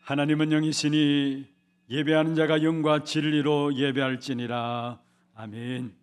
하나님은 영이시니 예배하는 자가 영과 진리로 예배할지니라. 아멘.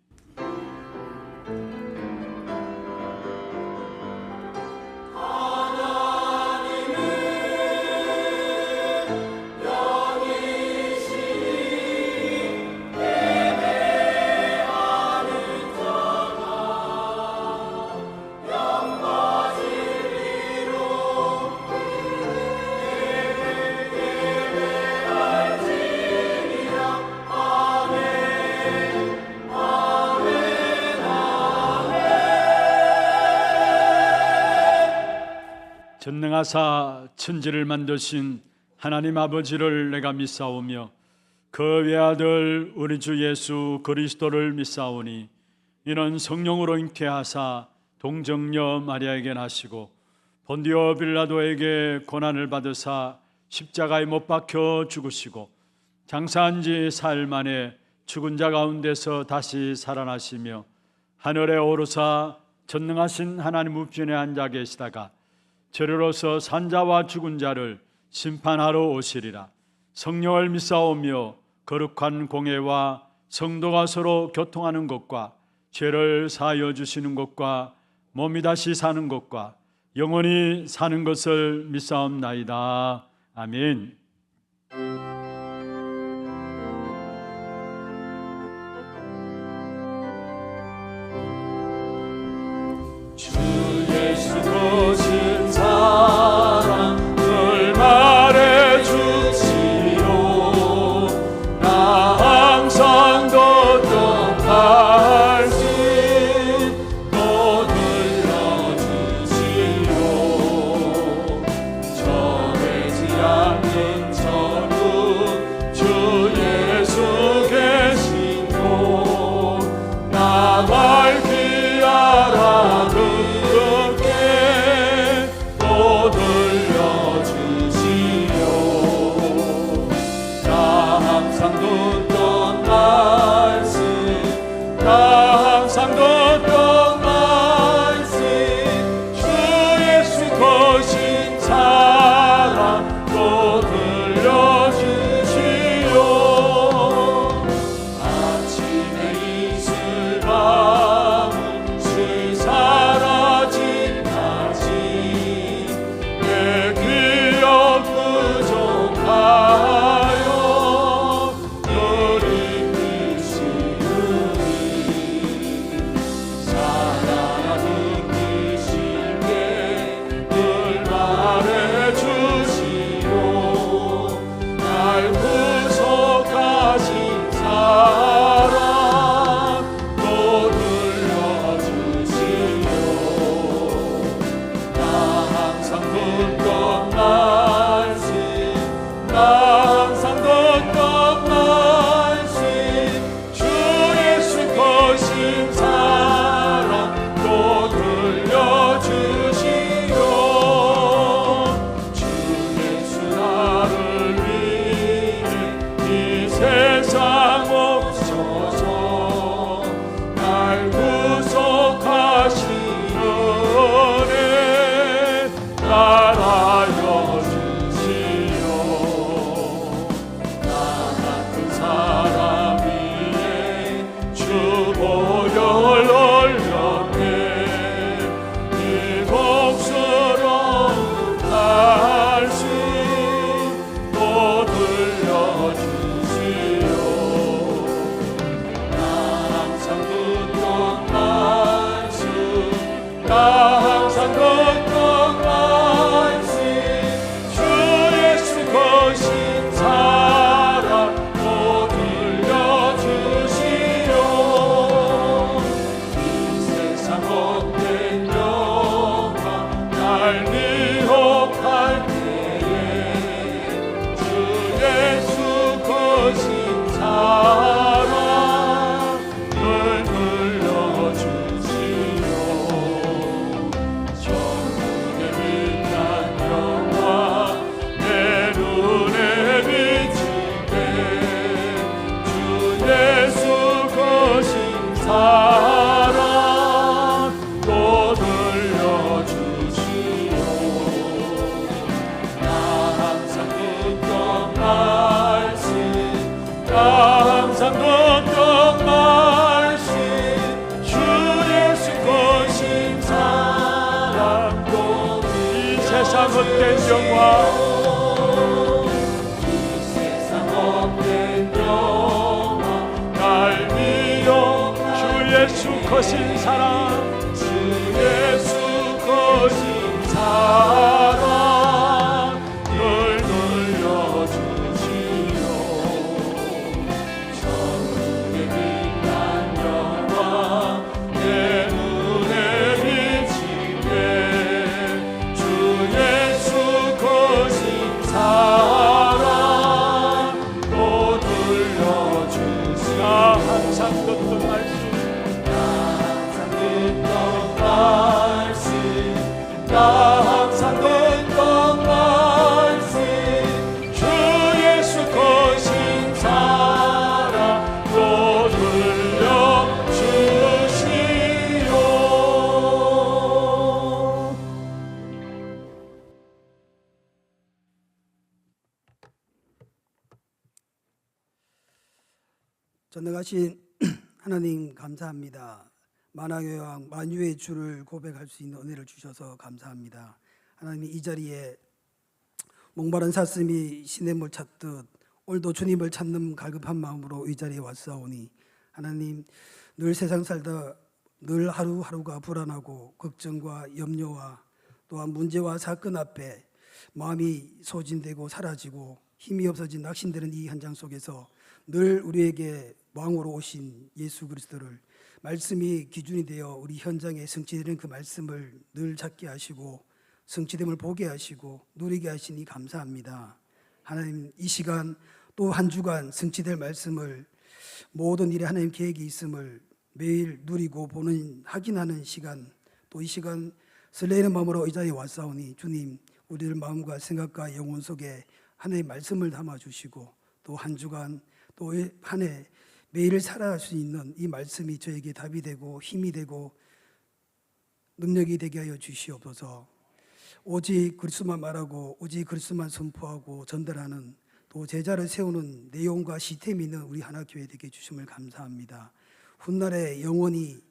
전능하사 천지를 만드신 하나님 아버지를 내가 믿사오며 그 외아들 우리 주 예수 그리스도를 믿사오니 이는 성령으로 잉태하사 동정녀 마리아에게 나시고 본디오 빌라도에게 고난을 받으사 십자가에 못 박혀 죽으시고 장사한 지 사흘 만에 죽은 자 가운데서 다시 살아나시며 하늘에 오르사 전능하신 하나님 우편에 앉아 계시다가 저리로서 산자와 죽은 자를 심판하러 오시리라. 성령을 믿사오며 거룩한 공회와 성도가 서로 교통하는 것과 죄를 사하여 주시는 것과 몸이 다시 사는 것과 영원히 사는 것을 믿사옵나이다. 아멘. 주 예수 거신 사랑 늘 말해주시오. 나 항상 걷던 수 또 들려주시오. 정해지 않는 천국 주 예수 계신 곳 나갈 귀하라. 항상 듣던 말씀 주 예수 거신 사랑 또 들려주시오. 아침에 이슬 밤은 시 사라진 까지 내 기억 부족하여 늘 이끄시는 사랑 또 들려주시오. 세상 헛된 영화 날 위로 주 예수 거신 사랑 주 예수 거신 사랑 늘 돌려주시오 천국의 빛난 영광 내 눈에 비치네 주 예수 거신 사랑 또 돌려주시오 항상 듣던 말씀 나 항상 듣던 말씀 주 예수 거신 사랑 또 들려주시오. 전능하신 하나님 감사합니다. 만왕의 왕 만유의 주를 고백할 수 있는 은혜를 주셔서 감사합니다. 하나님 이 자리에 목마른 사슴이 시냇물 찾듯 오늘도 주님을 찾는 갈급한 마음으로 이 자리에 왔사오니 하나님 늘 세상 살다 늘 하루하루가 불안하고 걱정과 염려와 또한 문제와 사건 앞에 마음이 소진되고 사라지고 힘이 없어진 낙심되는 이 현장 속에서 늘 우리에게 왕으로 오신 예수 그리스도를 말씀이 기준이 되어 우리 현장에 성취되는 그 말씀을 늘 찾게 하시고 성취됨을 보게 하시고 누리게 하시니 감사합니다. 하나님 이 시간 또 한 주간 성취될 말씀을 모든 일에 하나님 계획이 있음을 매일 누리고 보는 확인하는 시간 또 이 시간 설레는 마음으로 이 자리에 왔사오니 주님 우리들 마음과 생각과 영혼 속에 하나님의 말씀을 담아주시고 또 한 주간 또 한 해 매일 살아갈 수 있는 이 말씀이 저에게 답이 되고 힘이 되고 능력이 되게 하여 주시옵소서. 오직 그리스도만 말하고 오직 그리스도만 선포하고 전달하는 또 제자를 세우는 내용과 시스템이 있는 우리 하나교회 되게 주심을 감사합니다. 훗날에 영원히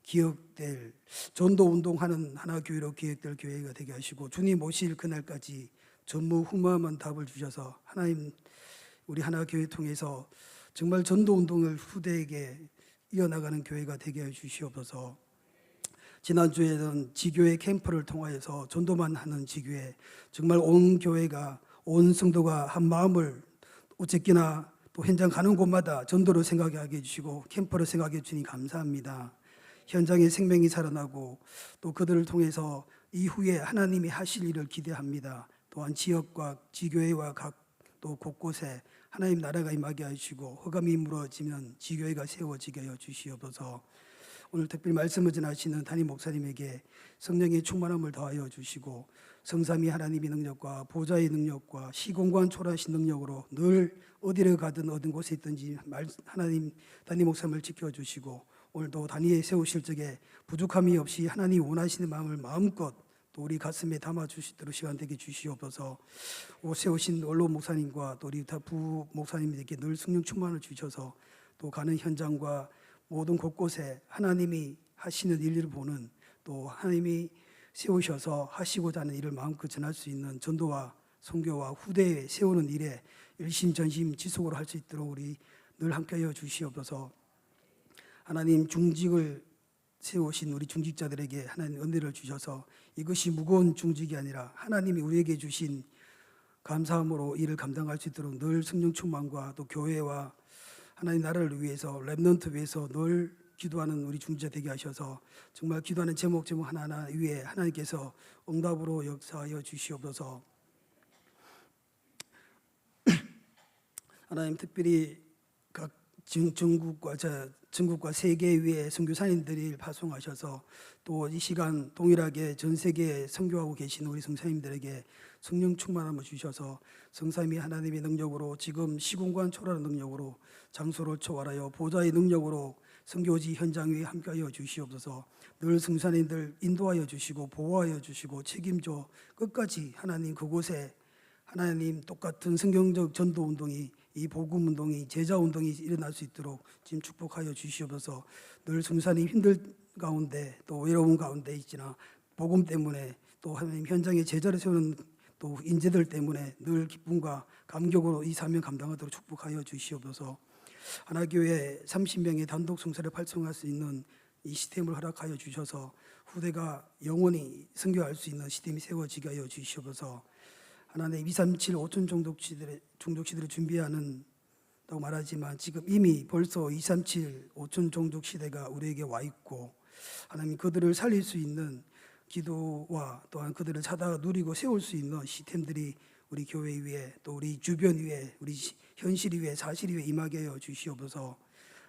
기억될 전도운동하는 하나교회로 기억될 교회가 되게 하시고 주님 오실 그날까지 전무후무한 답을 주셔서 하나님 우리 하나교회 통해서 정말 전도운동을 후대에게 이어나가는 교회가 되게 해 주시옵소서. 지난주에는 지교회 캠프를 통하여서 전도만 하는 지교회 정말 온 교회가 온 성도가 한 마음을 어쨌거나 또 현장 가는 곳마다 전도를 생각하게 해주시고 캠프를 생각해 주니 감사합니다. 현장에 생명이 살아나고 또 그들을 통해서 이후에 하나님이 하실 일을 기대합니다. 또한 지역과 지교회와 각 또 곳곳에 하나님 나라가 임하게 하시고 흑암이 무너지면 지교회가 세워지게 하여 주시옵소서. 오늘 특별히 말씀을 전하시는 담임 목사님에게 성령의 충만함을 더하여 주시고 성삼위 하나님의 능력과 보좌의 능력과 시공간 초월하신 능력으로 늘 어디를 가든 어떤 곳에 있든지 하나님 담임 목사님을 지켜주시고 오늘도 단위에 세우실 적에 부족함이 없이 하나님이 원하시는 마음을 마음껏 또 우리 가슴에 담아주시도록 시간 되게 주시옵소서. 세우신 원로 목사님과 또 우리 다 부 목사님에게 늘 성령 충만을 주셔서 또 가는 현장과 모든 곳곳에 하나님이 하시는 일을 보는 또 하나님이 세우셔서 하시고자 하는 일을 마음껏 전할 수 있는 전도와 선교와 후대에 세우는 일에 일심전심 지속으로 할 수 있도록 우리 늘 함께하여 주시옵소서. 하나님 중직을 세우신 우리 중직자들에게 하나님 은혜를 주셔서 이것이 무거운 중직이 아니라 하나님이 우리에게 주신 감사함으로 일을 감당할 수 있도록 늘 성령 충만과 또 교회와 하나님 나라를 위해서 렘넌트 위해서 늘 기도하는 우리 중직자 되게 하셔서 정말 기도하는 제목 하나하나 위에 하나님께서 응답으로 역사하여 주시옵소서. 하나님 특별히 각 전국과 세계 위에 선교사님들이 파송하셔서 또 이 시간 동일하게 전 세계에 선교하고 계신 우리 성사님들에게 성령 충만함을 주셔서 성삼위 하나님의 능력으로 지금 시공간 초월하는 능력으로 장소를 초월하여 보좌의 능력으로 선교지 현장 위에 함께하여 주시옵소서. 늘 성사님들 인도하여 주시고 보호하여 주시고 책임져 끝까지 하나님 그곳에 하나님 똑같은 성경적 전도운동이 이 복음운동이 제자운동이 일어날 수 있도록 지금 축복하여 주시옵소서. 늘 성사님 힘들 가운데 또 외로운 가운데 있지나 복음 때문에 또 하나님 현장에 제자를 세우는 또 인재들 때문에 늘 기쁨과 감격으로 이 사명 감당하도록 축복하여 주시옵소서. 하나교회 30명의 단독 성사를 활성화할 수 있는 이 시스템을 허락하여 주셔서 후대가 영원히 선교할 수 있는 시스템이 세워지게 하여 주시옵소서. 하나님 237 5천 종족시대를 준비하는 다고 말하지만 지금 이미 벌써 237 5천 종족 시대가 우리에게 와 있고, 하나님 그들을 살릴 수 있는 기도와 또한 그들을 찾아 누리고 세울 수 있는 시스템들이 우리 교회 위에 또 우리 주변 위에 우리 현실 위에 사실 위에 임하게 하여 주시옵소서.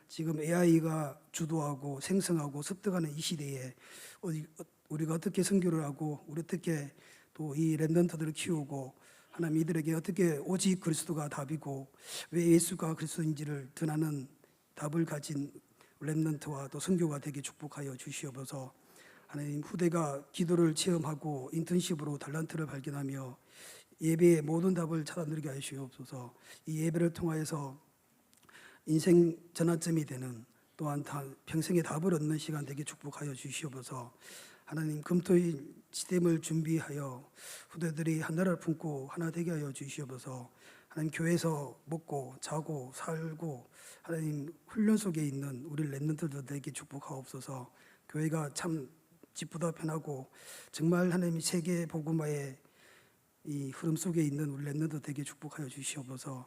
지금 AI가 주도하고 생성하고 습득하는 이 시대에 우리가 어떻게 선교를 하고 우리 어떻게 또 이 렘넌트들을 키우고 하나님 이들에게 어떻게 오직 그리스도가 답이고 왜 예수가 그리스도인지를 드러나는 답을 가진 렘넌트와 또 선교가 되게 축복하여 주시옵소서. 하나님 후대가 기도를 체험하고 인턴십으로 달란트를 발견하며 예배의 모든 답을 찾아 누리게 하여 주시옵소서. 이 예배를 통하여서 인생 전환점이 되는 또한 평생의 답을 얻는 시간 되게 축복하여 주시옵소서. 하나님 금토일 시스템을 준비하여 후대들이 한 나라를 품고 하나 되게 하여 주시옵소서. 하나님 교회에서 먹고 자고 살고 하나님 훈련 속에 있는 우리 렘넌트들에게 축복하옵소서. 교회가 참 집보다 편하고 정말 하나님 세계 복음화의 이 흐름 속에 있는 우리 렘넌트들에게 축복하여 주시옵소서.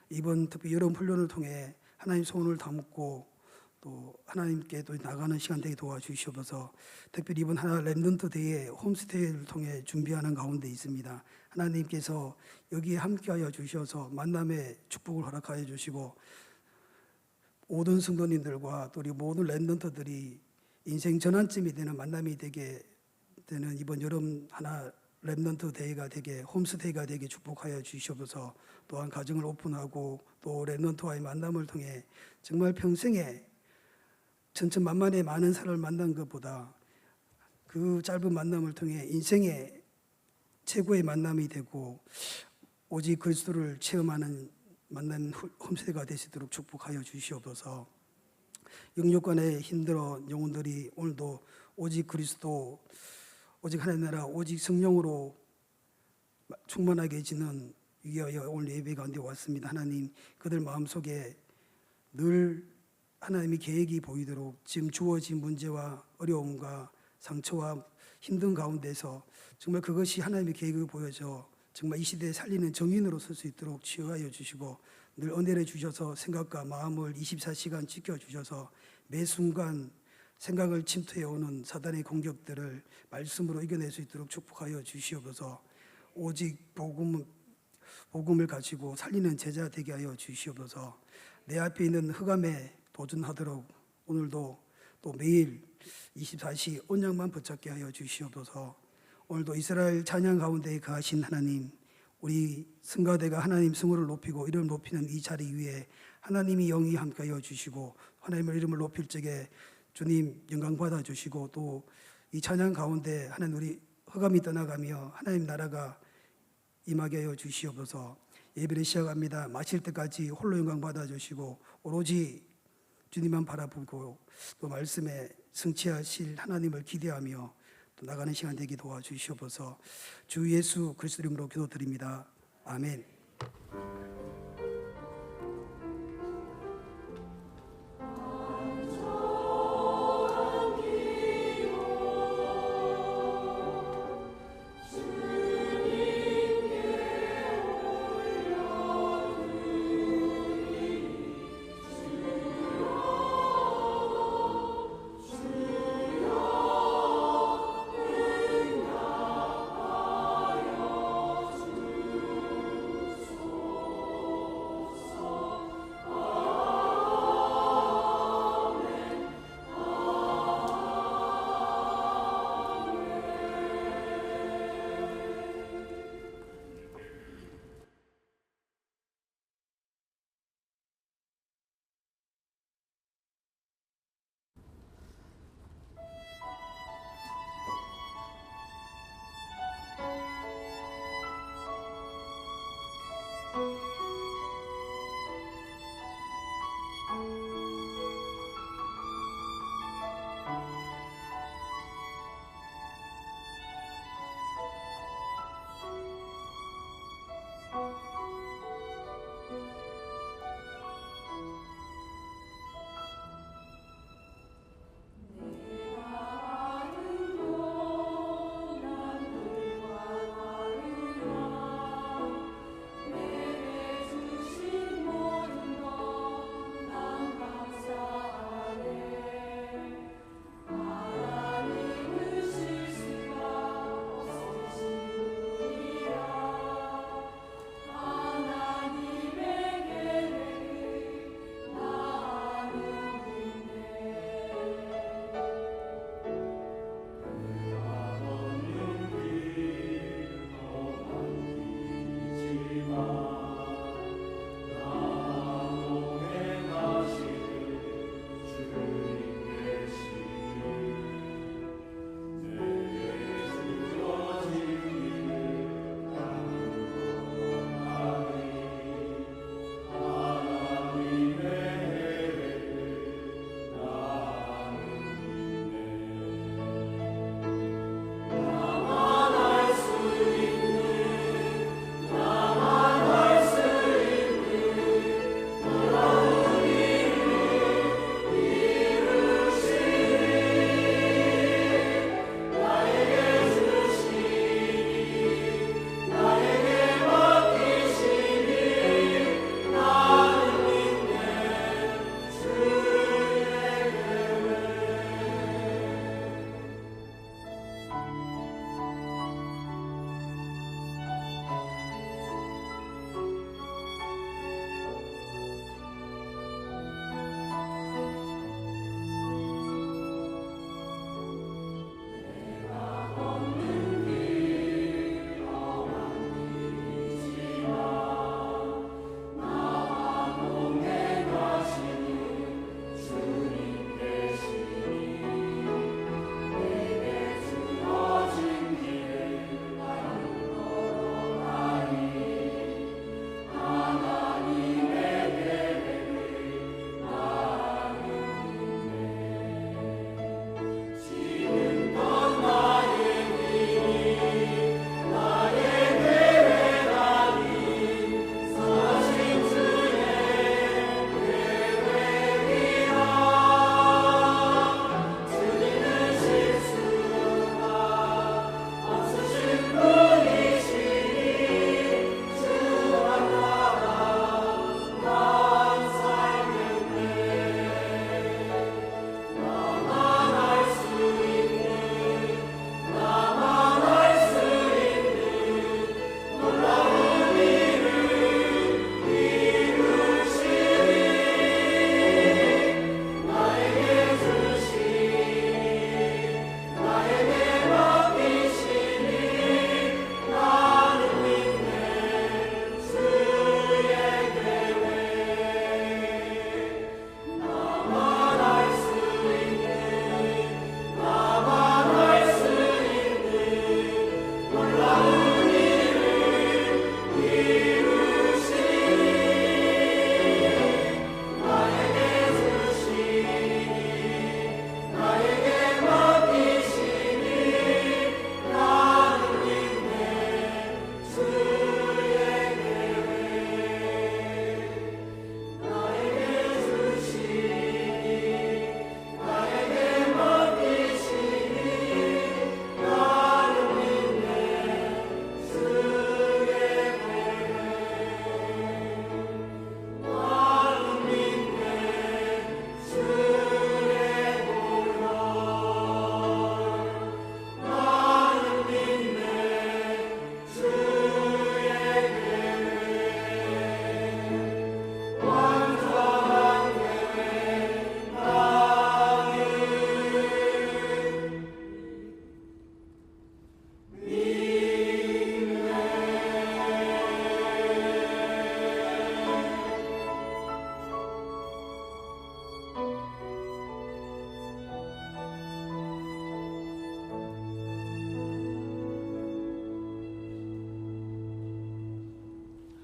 이번 특히 여름 훈련을 통해 하나님 소원을 담고 또 하나님께 또 나가는 시간 되게 도와주시옵소서. 특별히 이번 하나 렘넌트 대회 홈스테이를 통해 준비하는 가운데 있습니다. 하나님께서 여기에 함께하여 주셔서 만남의 축복을 허락하여 주시고 모든 성도님들과 또 우리 모든 렘넌트들이 인생 전환점이 되는 만남이 되게 되는 이번 여름 하나 렘넌트 대회가 되게 홈스테이가 되게 축복하여 주시옵소서. 또한 가정을 오픈하고 또 렘넌트와의 만남을 통해 정말 평생에 천천만만의 많은 사람을 만난 것보다 그 짧은 만남을 통해 인생의 최고의 만남이 되고 오직 그리스도를 체험하는 만난 홈스테이가 되시도록 축복하여 주시옵소서. 영육간에 힘들어 영혼들이 오늘도 오직 그리스도 오직 하나님 나라 오직 성령으로 충만하게 지는 위하여 오늘 예배 가운데 왔습니다. 하나님 그들 마음속에 늘 하나님의 계획이 보이도록 지금 주어진 문제와 어려움과 상처와 힘든 가운데서 정말 그것이 하나님의 계획을 보여져 정말 이 시대에 살리는 정인으로 설 수 있도록 치유하여 주시고 늘 은혜를 주셔서 생각과 마음을 24시간 지켜주셔서 매 순간 생각을 침투해오는 사단의 공격들을 말씀으로 이겨낼 수 있도록 축복하여 주시옵소서. 오직 복음을 가지고 살리는 제자 되게 하여 주시옵소서. 내 앞에 있는 흑암에 도전하도록 오늘도 또 매일 24시 온양만 붙잡게 하여 주시옵소서. 오늘도 이스라엘 찬양 가운데 거하신 하나님, 우리 성가대가 하나님 성호를 높이고 이름을 높이는 이 자리 위에 하나님이 영이 함께하여 주시고 하나님의 이름을 높일 적에 주님 영광 받아 주시고 또 이 찬양 가운데 하나님 우리 흑암이 떠나가며 하나님 나라가 임하게 하여 주시옵소서. 예배를 시작합니다. 마칠 때까지 홀로 영광 받아 주시고 오로지 주님만 바라보고 또 말씀에 성취하실 하나님을 기대하며 또 나가는 시간 되게 도와주시옵소서. 주 예수 그리스도 이름으로 기도드립니다. 아멘.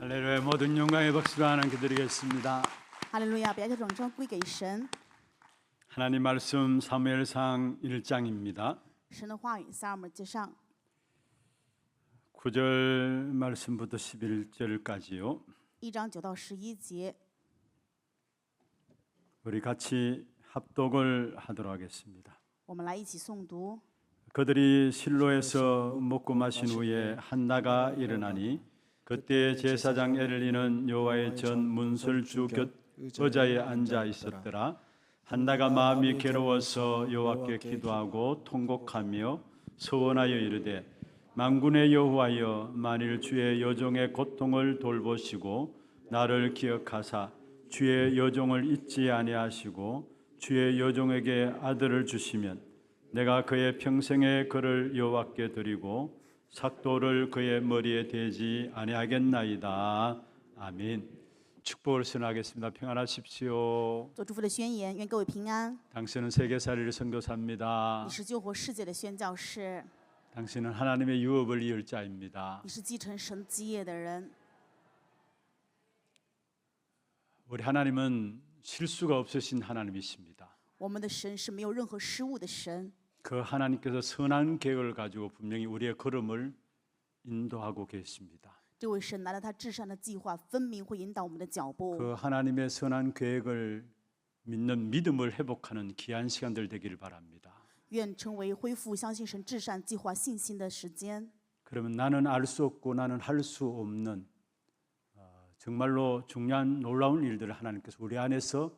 할렐루야. 모든 영광의 박수를 하나님께 드리겠습니다. 哈利路亚！把掌声归给神。 하나님 말씀 사무엘상 1장입니다. 神的话语，撒母耳记上 9절 말씀부터 11절까지요. 1章9到11节， 우리 같이 합독을 하도록 하겠습니다. 我们来一起诵读。 그들이 실로에서 먹고 마신 후에 한나가 일어나니 그때 제사장 엘리는 여호와의 전 문설주 곁 의자에 앉아 있었더라. 한나가 마음이 괴로워서 여호와께 기도하고 통곡하며 서원하여 이르되 만군의 여호와여, 만일 주의 여종의 고통을 돌보시고 나를 기억하사 주의 여종을 잊지 아니하시고 주의 여종에게 아들을 주시면 내가 그의 평생의 그를 여호와께 드리고 삭도를 그의 머리에 대지 아니하겠나이다. 아멘. 축복을 선하겠습니다. 평안하십시오. 做祝福的宣言，愿各位平安。 당신은 세계살이를 선교사입니다. 你是救活世界的宣教士， 당신은 하나님의 유업을 이을 자입니다. 你是继承神基业的人。 우리 하나님은 실수가 없으신 하나님이십니다. 我们的神是没有任何失误的神， 그 하나님께서 선한 계획을 가지고 분명히 우리의 걸음을 인도하고 계십니다. 这位神拿着他至善的计划，分明会引导我们的脚步。 그 하나님의 선한 계획을 믿는 믿음을 회복하는 귀한 시간들 되기를 바랍니다. 愿成为恢复相信神至善计划信心的时间。 그러면 나는 알 수 없고 나는 할 수 없는 정말로 중요한 놀라운 일들을 하나님께서 우리 안에서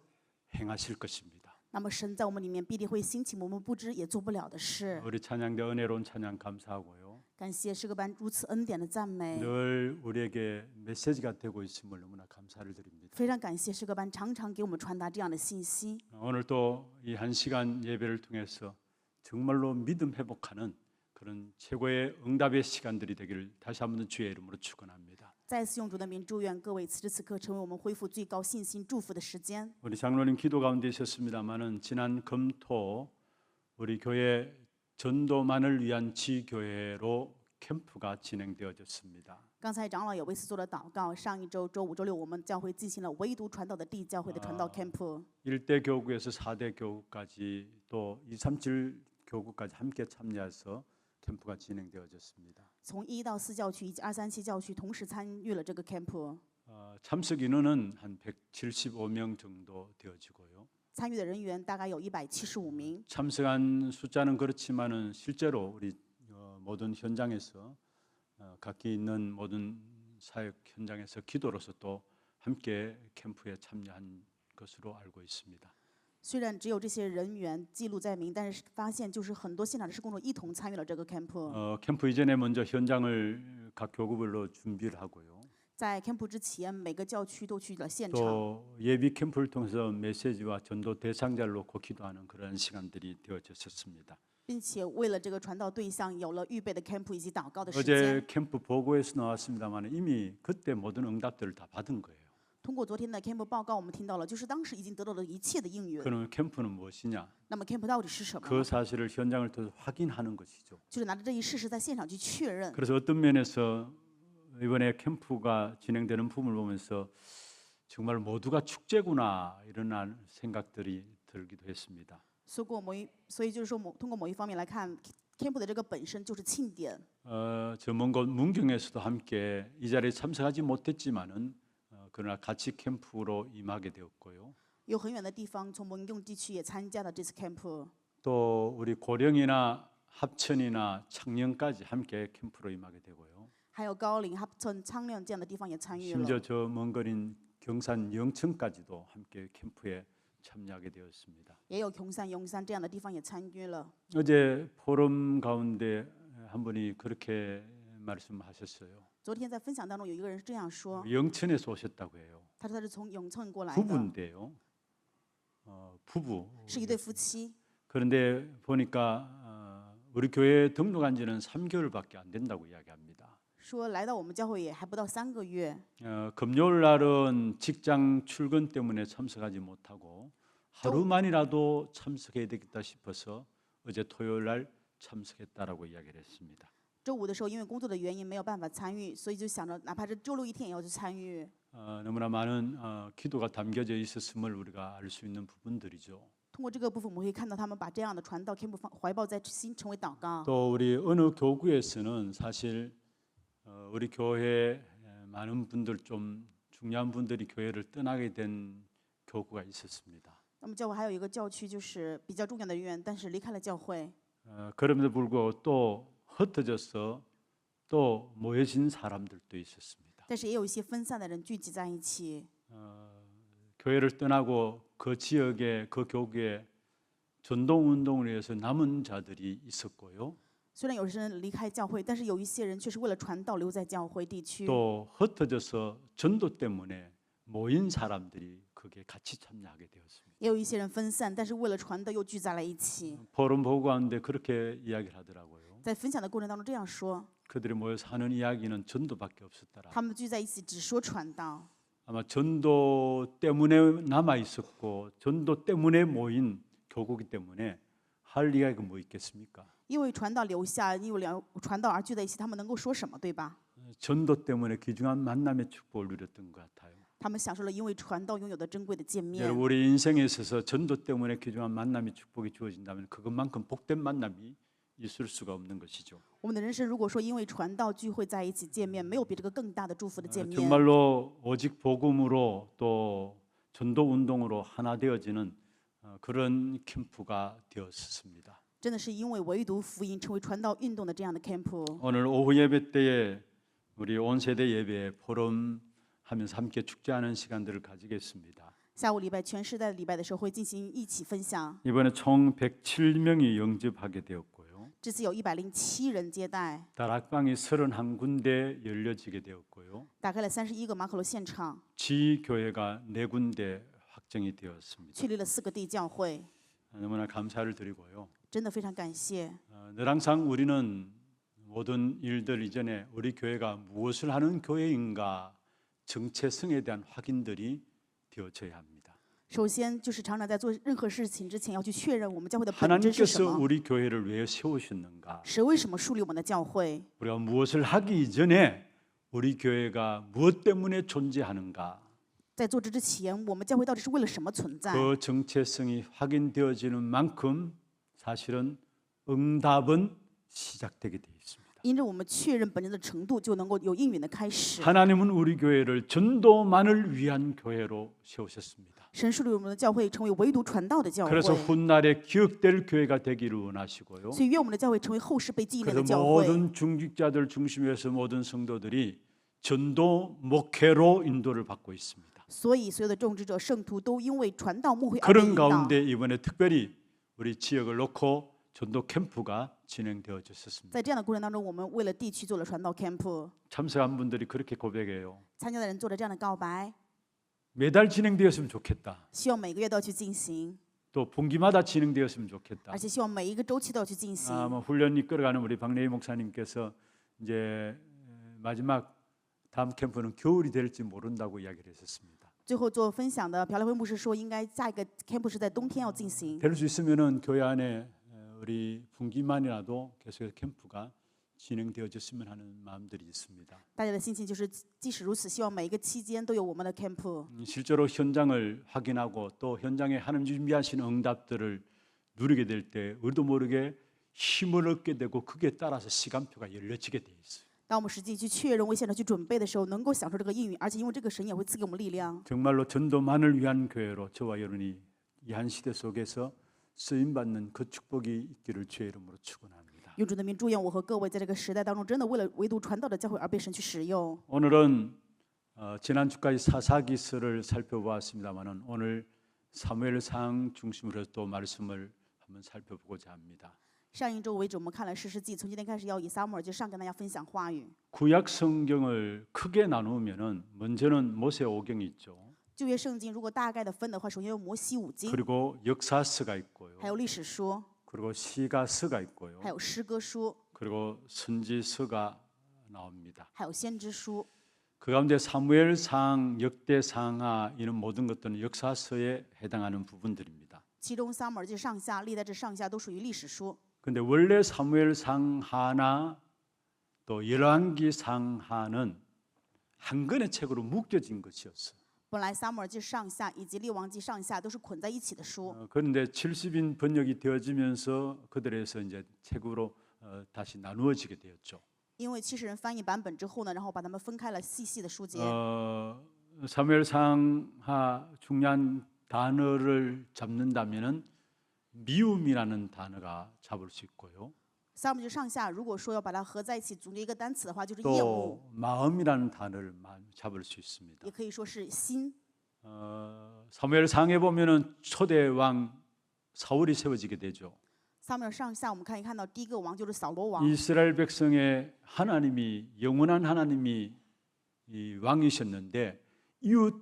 행하실 것입니다. 那么神在我们里面必定会兴起我们不知也做不了的事。 우리 찬양대 은혜로운 찬양 감사하고요. 感谢诗歌班如此恩典的赞美， 늘 우리에게 메시지가 되고 있음을 너무나 감사를 드립니다. 非常感谢诗歌班常常给我们传达这样的信息。 오늘 또 이 한 시간 예배를 통해서 정말로 믿음 회복하는 그런 최고의 응답의 시간들이 되기를 다시 한번 주의 이름으로 축원합니다. 再次用主的名祝愿各位此时此刻成为我们恢复最高信心祝福的时间。 우리 장로님 기도 가운데 있었습니다마는 지난 금토 우리 교회 전도만을 위한 지교회로 캠프가 진행되어졌습니다. 刚才长老也为此做了祷告。上一周周五、周六，我们教会进行了唯独传道的地教会的传道 camp， 1대 교구에서 4대 교구까지 또 2, 3질 교구까지 함께 참여해서 캠프가 진행되어졌습니다. 从1到4教区以及2、3、7教区同时参与了这个 camp。 참석 인원은 한 175명 정도 되어지고요. 参与的人员大概有175名。 참석한 숫자는 그렇지만은 실제로 우리 모든 현장에서 각기 있는 모든 사역 현장에서 기도로서 또 함께 캠프에 참여한 것으로 알고 있습니다. 虽然只有这些人员记录在名，但是发现就是很多现场的事工者一同参与了这个 camp。 캠프 이전에 먼저 현장을 각 교구별로 준비를 하고요. 在 camp 之前，每个教区都去了现场， 또 예비 캠프를 통해서 메시지와 전도 대상자를 놓고 기도하는 그런 시간들이 되어졌습니다. 并且为了这个传道对象有了预备的 camp 以及祷告的时 어제 间。 캠프 보고에서 나왔습니다만 이미 그때 모든 응답들을 다 받은 거예요. 通过昨天的 camp 报告，我们听到了，就是当时已经得到了一切的应允。 그러면 캠프는 무엇이냐? 那么 camp 到底是什么 그 呢？ 사실을 현장을 통해서 확인하는 것이죠. 就是拿着这一事实在现场去确认。 그래서 어떤 면에서 이번에 캠프가 진행되는 부분을 보면서 정말 모두가 축제구나 이런 생각들이 들기도 했습니다. 所以就是说，通过某一方面来看 camp 的这个本身就是庆典。 저 먼 곳 문경에서도 함께 이 자리에 참석하지 못했지만은 그러나 같이 캠프로 임하게 되었고요. 有很远的地方，从蒙用地区也参加了这次 camp。 또 우리 고령이나 합천이나 창녕까지 함께 캠프로 임하게 되고요. 还有高陵、哈村、昌亮这样的地方也参与 심지어 了， 저 먼 거리인 경산 영천까지도 함께 캠프에 참여하게 되었습니다. 也有琼山、永山这样的地方也参与了。 어제 포럼 가운데 한 분이 그렇게 말씀하셨어요. 昨天在分享当中，有一个人是这样说， 영천에서 오셨다고 해요. 他说他是从永村过来的， 부부인데요. 부부. 是一对夫妻。 그런데 보니까 우리 교회에 등록한 지는 3개월밖에 안 된다고 이야기합니다. 说来到我们教会也还不到3个月， 금요일 날은 직장 출근 때문에 참석하지 못하고 하루만이라도 참석해야 되겠다 싶어서 어제 토요일 날 참석했다라고 이야기를 했습니다. 周五的时候，因为工作的原因没有办法参与，所以就想着哪怕是周六一天也要去参与。 너무나 많은 기도가 담겨져 있었음을 우리가 알 수 있는 부분들이죠. 通过这个部分，我们可以看到他们把这样的传道 camp 怀抱在心，成为祷告。 또 우리 어느 교구에서는 사실 우리 교회 많은 분들 좀 중요한 분들이 교회를 떠나게 된 교구가 있었습니다. 那么教会还有一个教区，就是比较重要的人员，但是离开了教会。 그럼에도 불구하고 또 흩어져서 또 모여진 사람들도 있었습니다. 但是也有一些分散的人聚集在一起。 교회를 떠나고 그 지역에 그 교구에 전동 운동을 위해서 남은 자들이 있었고요. 虽然有些人离开教会，但是有一些人却是为了传道留在教会地区。 또 흩어져서 전도 때문에 모인 사람들이 거기에 같이 참여하게 되었습니다. 也有一些人分散，但是为了传道又聚在了一起。 포럼 보고 가는데 그렇게 이야기를 하더라고요. 在分享的过程当中这样说， 그들이 모여서 하는 이야기는 전도밖에 없었더라. 他们聚在一起只说传道。 아마 전도 때문에 남아 있었고 전도 때문에 모인 교구기 때문에 할 이야기가 뭐 있겠습니까? 因为传道留下，因为传道而聚在一起，他们能够说什么，对吧？ 전도 때문에 귀중한 만남의 축복을 누렸던 것 같아요. 他们享受了因为传道拥有的珍贵的见面。 여러분 우리 인생에 있어서 전도 때문에 귀중한 만남의 축복이 주어진다면 그것만큼 복된 만남이 있을 수가 없는 것이죠. 我们的人生如果说因为传道聚会在一起见面，没有比这个更大的祝福的见面。 정말로 오직 복음으로 또 전도 운동으로 하나 되어지는 그런 캠프가 되었습니다. 真的是因为唯独福音成为传道运动的这样的 camp。 오늘 오후 예배 때에 우리 온 세대 예배에 포럼하면서 함께 축제하는 시간들을 가지겠습니다. 下午礼拜全世代的礼拜的时候会进行一起分享。 이번에 총 107명이 영접하게 되었고요. 这次有107人接待， 다락방이 31군데 열려지게 되었고요. 打开了31个马可罗现场， 지교회가 4군데 확정이 되었습니다. 确立了4个地教会， 너무나 감사를 드리고요. 真的非常感谢。 늘 항상 우리는 모든 일들 이전에 우리 교회가 무엇을 하는 교회인가 정체성에 대한 확인들이 되어져야 합니다. 首先就是常常在做任何事情之前要去确认我们教会的本质是什 하나님께서 么， 우리 교회를 왜 세우셨는가? 神为什么树立我们的教会？ 우리가 무엇을 하기 이전에 우리 교회가 무엇 때문에 존재하는가? 在做这之前，我们教会到底是为了什么存在？ 그 정체성이 확인되어지는 만큼 사실은 응답은 시작되게 되어 있습니다. 因着我们确认本质的程度，就能够有应允的开始。 하나님은 우리 교회를 전도만을 위한 교회로 세우셨습니다. 神树立我们的教会成为唯独传道的教会， 그래서 훗날에 기억될 교회가 되기를 원하시고요. 所以愿我们的教会成为后世被纪念的 그래서 教会。 모든 중직자들 중심에서 모든 성도들이 전도 목회로 인도를 받고 있습니다. 所以所有的种植者、圣徒都因为传道牧会而被 그런 引导。 가운데 이번에 특별히 우리 지역을 놓고 전도 캠프가 진행되어졌습니다. 在这样的过程当中，我们为了地区做了传道 camp， 참석한 분들이 그렇게 고백해요. 参加的人做了这样的告白， 매달 진행되었으면 좋겠다. 希望每个月都要去进行， 또 분기마다 진행되었으면 좋겠다. 而且希望每一个周期都要去进行。 훈련 이끌어가는 우리 박래희 목사님께서 이제 마지막 다음 캠프는 겨울이 될지 모른다고 이야기를 했었습니다. 最后做分享的朴来辉牧师说，应该下一个 camp 是在冬天要进行。 될 수 있으면은 교회 안에 우리 분기만이라도 계속해서 캠프가 진행되어졌으면 하는 마음들이 있습니다. 大家的心情就是，即使如此，希望每一个期间都有我们的 camp。 실제로 현장을 확인하고 또 현장에 하나님 준비하신 응답들을 누리게 될 때 우리도 모르게 힘을 얻게 되고 그게 따라서 시간표가 열려지게 돼 있어요. 当我们实际去确认、为现场去准备的时候，能够享受这个应允，而且因为这个神也会赐给我们力量。 정말로 전도만을 위한 교회로 저와 여러분이 이 한 시대 속에서 쓰임 받는 그 축복이 있기를 주의 이름으로 축원합니다. 用主的名祝愿我和各位在这个时代当中，真的为了唯独传道的教会而被神去使用。 오늘은 지난주까지 사사기서를 살펴보았습니다만은 오늘 사무엘상 중심으로 또 말씀을 한번 살펴보고자 합니다. 上一周为止，我们看了士师记，从今天开始要以撒母耳记上跟大家分享话语。 구약 성경을 크게 나누면은 먼저는 모세오경이 있죠. 旧约圣经如果大概的分的话，首先有摩西五经， 그리고 역사서가 있고요. 还有历史书， 그리고 시가서가 있고요. 还有诗歌书， 그리고 선지서가 나옵니다. 还有先知书。 그 가운데 사무엘상, 역대상하 이런 모든 것들은 역사서에 해당하는 부분들입니다. 其中撒母耳记上下、历代志上下都属于历史书。 근데 원래 사무엘상하나 또 열왕기 상하는 한 권의 책으로 묶여진 것이었어요. 本来撒母耳记上下以及列王记上下都是捆在一起的书， 그런데 70인 번역이 되어지면서 그들에서 이제 책으로 다시 나누어지게 되었죠. 因为70人翻译版本之后呢，然后把它们分开了细细的书节。 사무엘상하 중요한 단어를 잡는다면은 미움이라는 단어가 잡을 수 있고요. 撒母耳记上下如果说要把它合在一起组织一个单词的话，就是厌恶， 또 마음이라는 단어를 잡을 수 있습니다. 也可以说是心。 사무엘상에 보면은 초대 왕 사울이 세워지게 되죠. 撒母耳上下我们可以看到第一个王就是扫罗王， 이스라엘 백성의 하나님이 영원한 하나님이 이 왕이셨는데 이웃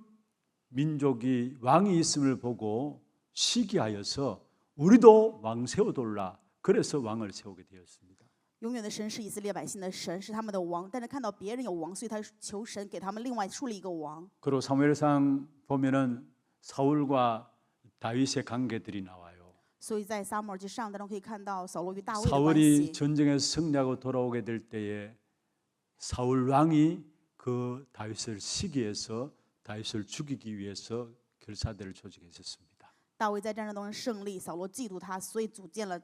민족이 왕이 있음을 보고 시기하여서 우리도 왕 세워둘라. 그래서 왕을 세우게 되었습니다. 永远的神是以色列百姓的神，是他们的王。但是看到别人有王，所以他求神给他们另外树立一个王。 그리고 사무엘상 보면은 사울과 다윗의 관계들이 나와요. 所以在撒母耳记上当中可以看到扫罗与大卫的关 사울이 系。 전쟁에서 승리하고 돌아오게 될 때에 사울 왕이 그 다윗을 시기해서 다윗을 죽이기 위해서 결사대를 조직했었습니다. 大卫在战争当中胜利，扫罗嫉妒他，所以组建了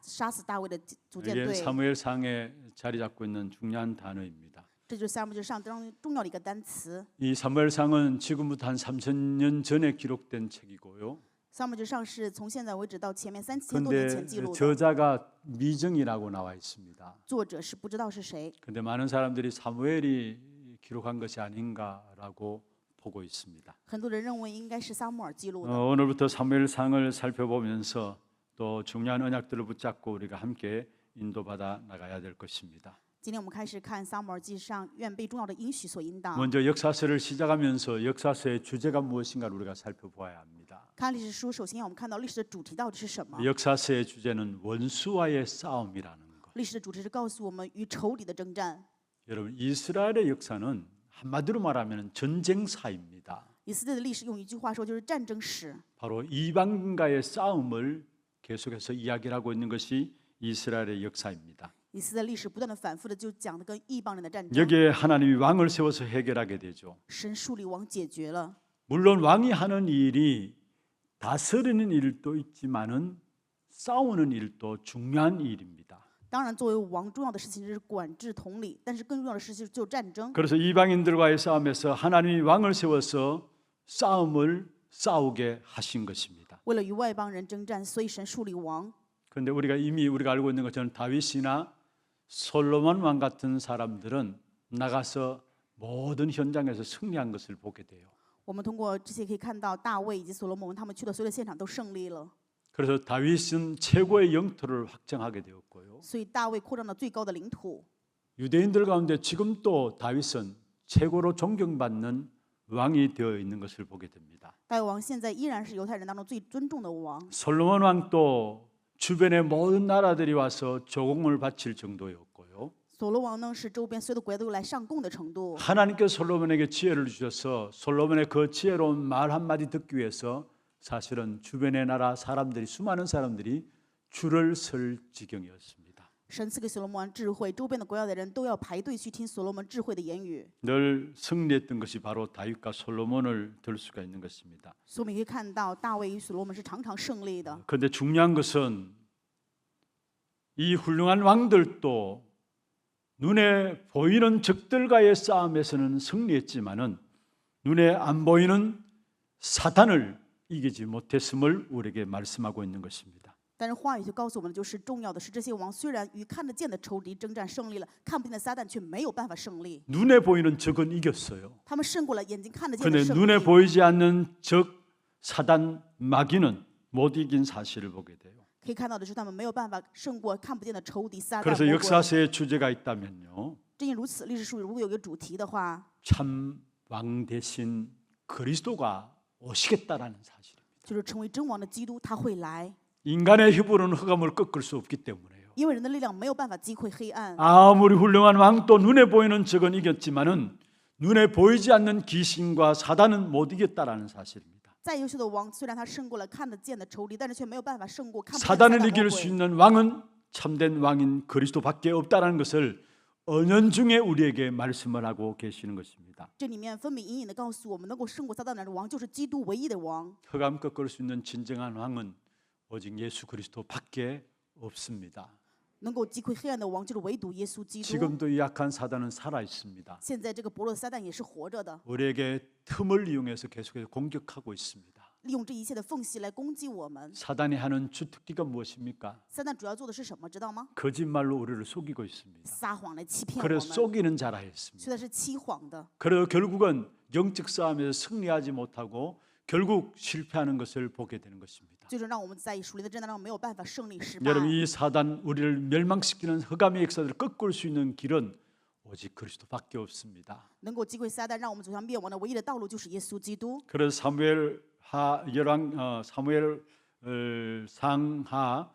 杀死大卫的组建 이게 队。 사무엘상에 자리 잡고 있는 중요한 단어입니다. 这就是撒母耳记上当中重要的一个单词。 이 사무엘상은 지금부터 한 3000년 전에 기록된 책이고요. 撒母耳记上是从现在为止到前面3000多年 그런데 前记录的， 저자가 미정이라고 나와 있습니다. 作者是不知道是谁。 그런데 많은 사람들이 사무엘이 기록한 것이 아닌가라고 보고 있습니다. 很多人认为应该是撒母耳记录的。 오늘부터 사무엘상을 살펴보면서 또 중요한 언약들을 붙잡고 우리가 함께 인도받아 나가야 될 것입니다. 今天我们开始看撒母耳记上，愿被重要的应许所引导。 먼저 역사서를 시작하면서 역사서의 주제가 무엇인가를 우리가 살펴보아야 합니다. 看历史书，首先我们看到历史的主题到底是什么？ 역사서의 주제는 원수와의 싸움이라는 것. 历史的主题是告诉我们与仇敌的征战。 여러분 이스라엘의 역사는 한마디로 말하면 전쟁사입니다. 以色列的历史用一句话说就是战争史， 바로 이방과의 싸움을 계속해서 이야기를 하고 있는 것이 이스라엘의 역사입니다. 以色列历史不断的反复的就讲的跟异邦人的战争。 여기에 하나님이 왕을 세워서 해결하게 되죠. 神树立王解决了。 물론 왕이 하는 일이 다스리는 일도 있지만은 싸우는 일도 중요한 일입니다. 当然，作为王重要的事情是管制统领，但是更重要的事情就是战争。 그래서 이방인들과의 싸움에서 하나님이 왕을 세워서 싸움을 싸우게 하신 것입니다. 为了与外邦人征战，所以神树立王。 그런데 우리가 알고 있는 것처럼 다윗이나 솔로몬 왕 같은 사람들은 나가서 모든 현장에서 승리한 것을 보게 돼요. 我们通过这些可以看到，大卫以及所罗门他们去的所有的现场都胜利了。 그래서 다윗은 최고의 영토를 확정하게 되었고요. 所以大卫扩张了最高的领土。 유대인들 가운데 지금 또 다윗은 최고로 존경받는 왕이 되어 있는 것을 보게 됩니다. 大卫王现在依然是犹太人当中最尊重的王。 솔로몬 왕도 주변의 모든 나라들이 와서 조공을 바칠 정도였고요. 所罗王呢是周边所有的国家都来上贡的程度。 하나님께서 솔로몬에게 지혜를 주셔서 솔로몬의 그 지혜로운 말 한마디 듣기 위해서 사실은 주변의 나라 사람들이 수많은 사람들이 줄을 설 지경이었습니다. 神赐给所罗门王智慧，周边的国家的人都要排队去听所罗门智慧的言语。 늘 승리했던 것이 바로 다윗과 솔로몬을 들 수가 있는 것입니다. 所以我们可以看到，大卫与所罗门是常常胜利的。 그런데 중요한 것은 이 훌륭한 왕들도 눈에 보이는 적들과의 싸움에서는 승리했지만은 눈에 안 보이는 사단을 이기지 못했음을 우리에게 말씀하고 있는 것입니다. 但是话语就告诉我们的就是重要的是，这些王虽然与看得见的仇敌征战胜利了，看不见的撒旦却没有办法胜利。 눈에 보이는 적은 이겼어요. 他们胜过了眼睛看得见 그런데 的胜 눈에 利， 보이지 않는 적 사단 마귀는 못 이긴 사실을 보게 돼요. 可以看到的是他们没有办法胜过看不见的仇敌撒旦 그래서 魔鬼。 역사서의 주제가 있다면요. 正因如此，历史书如果有一个主题的话， 참 왕 대신 그리스도가 오시겠다라는 사실입니다. 就是成为真王的基督，他会来。 인간의 힘으로는 흑암을 꺾을 수 없기 때문에요. 因为人的力量没有办法击溃黑暗。 아무리 훌륭한 왕도 눈에 보이는 적은 이겼지만은 눈에 보이지 않는 귀신과 사단은 못 이겼다라는 사실입니다. 再优秀的王，虽然他胜过了看得见的仇敌，但是却没有办法胜过看不见的撒 사단을 旦 이길 魔 수 鬼。 있는 왕은 참된 왕인 그리스도밖에 없다라는 것을 은연중에 우리에게 말씀을 하고 계시는 것입니다. 这里面分明隐隐的告诉我们，能够胜过撒旦的王就是基督唯一的王。 흑암 꺾을 수 있는 진정한 왕은 오직 예수 그리스도밖에 없습니다. 能够击溃黑暗的王就是唯独耶稣基督。 지금도 이 약한 사단은 살아 있습니다. 现在这个薄弱的撒旦也是活着的， 우리에게 틈을 이용해서 계속해서 공격하고 있습니다. 利用这一切的缝隙来攻击我们。 사단이 하는 주특기가 무엇입니까? 撒旦主要做的是什么？知道吗？ 거짓말로 우리를 속이고 있습니다. 撒谎来欺骗我 그래서 们， 속이는 자라 했습니다. 所以他是欺谎的。 그리고 결국은 영적 싸움에서 승리하지 못하고 결국 실패하는 것을 보게 되는 것입니다. 最终让我们在属灵的征战中没有办法胜利失败。 여러분 이 사단 우리를 멸망시키는 흑암의 역사들을 꺾을 수 있는 길은 오직 그리스도밖에 없습니다. 能够击溃撒旦，让我们走向灭亡的唯一的道路就是耶稣基督。 그래서 사무엘 상하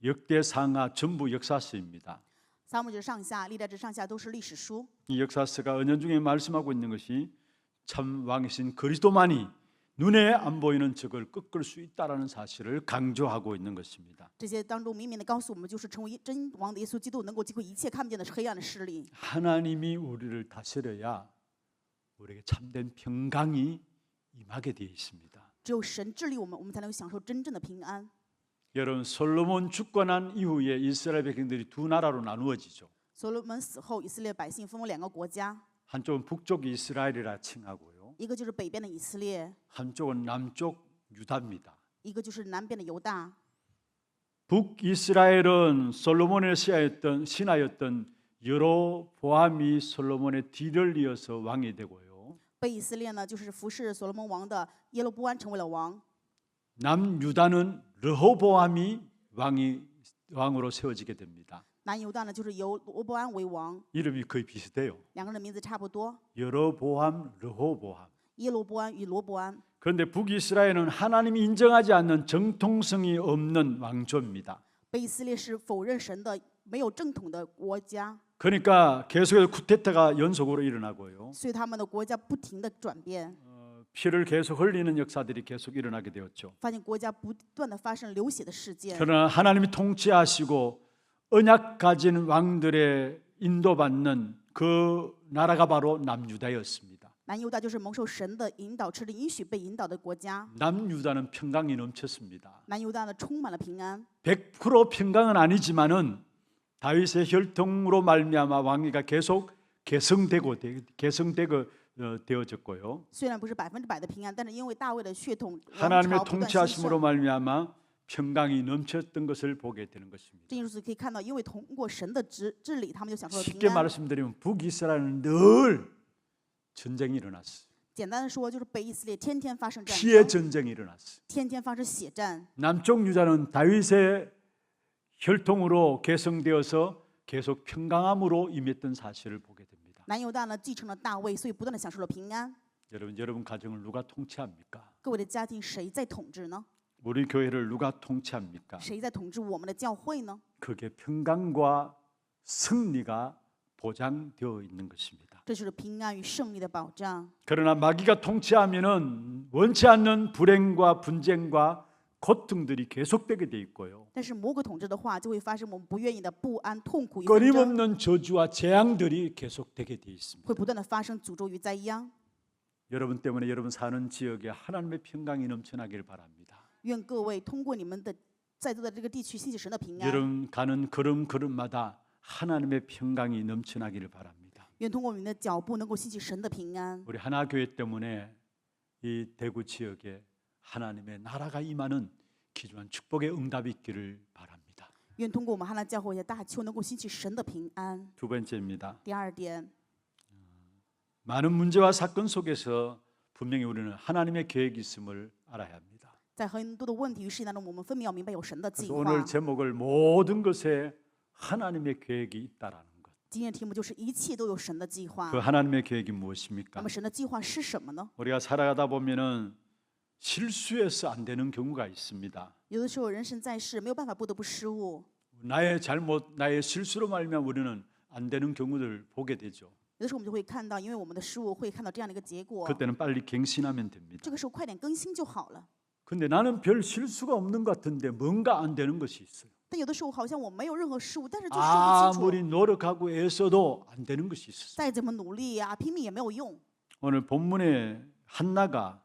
역대 상하 전부 역사서입니다. 撒母耳上下、历代志上下都是历史书。 이 역사서가 은연중에 말씀하고 있는 것이 참 왕이신 그리스도만이 눈에 안 보이는 적을 꺾을 수 있다라는 사실을 강조하고 있는 것입니다. 这些当中明明的告诉我们，就是成为真王的耶稣基督能够击溃一切看不见的黑暗的势力。 하나님이 우리를 다스려야 우리에게 참된 평강이 임하게 되어 있습니다. 只有神治理我们，我们才能享受真正的平安。 여러분 솔로몬 주권한 이후에 이스라엘 백성들이 두 나라로 나누어지죠. 所罗门死后，以色列百姓分为两个国家， 한쪽은 북쪽 이스라엘이라 칭하고요. 一个就是北边的以色列， 한쪽은 남쪽 유다입니다. 一个就是南边的犹大。 북이스라엘은 솔로몬의 신하였던 여로보암이 솔로몬의 뒤를 이어서 왕이 되고요. 北以色列呢，就是服侍所罗门王的耶罗波安成为了王。 남유다는 르호보암이 왕으로 세워지게 됩니다. 南犹大呢，就是由罗波安为王， 이름이 거의 비슷해요. 两个人名字差不多， 여로보암, 르호보암. 耶罗波安与罗波安。 그런데 북이스라엘은 하나님이 인정하지 않는 정통성이 없는 왕조입니다. 北以色列是否认神的、没有正统的国家， 그러니까 계속해서 쿠데타가 연속으로 일어나고요. 所以他们的国家不停的转变， 피를 계속 흘리는 역사들이 계속 일어나게 되었죠. 发现国家不断的发生流血的事件。 그러나 하나님이 통치하시고 언약 가진 왕들의 인도받는 그 나라가 바로 남유다였습니다. 南犹大就是蒙受神的引导，持着应许被引导的国家。 남유다는 평강이 넘쳤습니다. 南犹大呢，充满了平安。 100% 평강은 아니지만은 다윗의 혈통으로 말미암아 왕위가 계속 되어졌고요. 虽然不是100%的平安，但是因为大卫的血统，王 하나님의 朝不断兴 통치하심으로 盛。 말미암아 평강이 넘쳤던 것을 보게 되는 것입니다. 正因如此，可以看到，因为通过神的治理，他们就享受了 쉽게 平安。 말씀드리면 북이스라엘은 늘 전쟁이 일어났어요. 简单的说，就是北以色列天天发生战 피의 争， 전쟁이 일어났어요. 天天发生血战。 남쪽 유다는 다윗의 혈통으로 개성되어서 계속 평강함으로 임했던 사실을 보게 됩니다. 南犹大呢，继承了大卫，所以不断的享受了平安。 여러분 가정을 누가 통치합니까? 各位的家庭，谁在统治呢？ 우리 교회를 누가 통치합니까? 谁在统治我们的教会呢？ 그게 평강과 승리가 보장되어 있는 것입니다. 这就是平安与胜利的保障。 그러나 마귀가 통치하면은 원치 않는 불행과 분쟁과 고통들이 계속되게 돼 있고요. 但是魔鬼统治的话，就会发生我们不愿意的不安、痛苦与纷争， 끊임없는 저주와 재앙들이 계속되게 돼 있습니다. 会不断的发生诅咒与灾殃。 여러분 때문에 여러분 사는 지역에 하나님의 평강이 넘쳐나길 바랍니다. 愿各位通过你们的在座的这个地区，兴起神的平安。 여러분 가는 걸음걸음마다 하나님의 평강이 넘쳐나기를 바랍니다. 愿通过你们的脚步，能够兴起神的平安。 우리 하나교회 때문에 이 대구 지역에 하나님의 나라가 임하는 귀중한 축복의 응답이 있기를 바랍니다. 愿通过我们哈拿教会在大邱，能够兴起神的平安。 두 번째입니다. 第二点， 많은 문제와 사건 속에서 분명히 우리는 하나님의 계획이 있음을 알아야 합니다. 在很多的问题与事情当中，我们分明要明白有神的计 그래서 划。 오늘 제목을 모든 것에 하나님의 계획이 있다라는 것. 今天的题目就是一切都有神的计划 그 。 하나님의 계획이 那 무엇입니까? 么神的计划是什么呢？ 우리가 살아가다 보면은 실수해서 안 되는 경우가 있습니다. 有的时候人生在世，没有办法不得不失误。 나의 잘못, 나의 실수로 말미암아 우리는 안 되는 경우들을 보게 되죠. 有的时候我们就会看到，因为我们的失误，会看到这样的一个结果。 그때는 빨리 갱신하면 됩니다. 这个时候快点更新就好了。 근데 나는 별 실수가 없는 것 같은데 뭔가 안 되는 것이 있어요. 但有的时候好像我没有任何失误，但是就说不清楚。 아무리 노력하고 애써도 안 되는 것이 있었어요. 再怎么努力呀、拼命也没有用。 오늘 본문에 한나가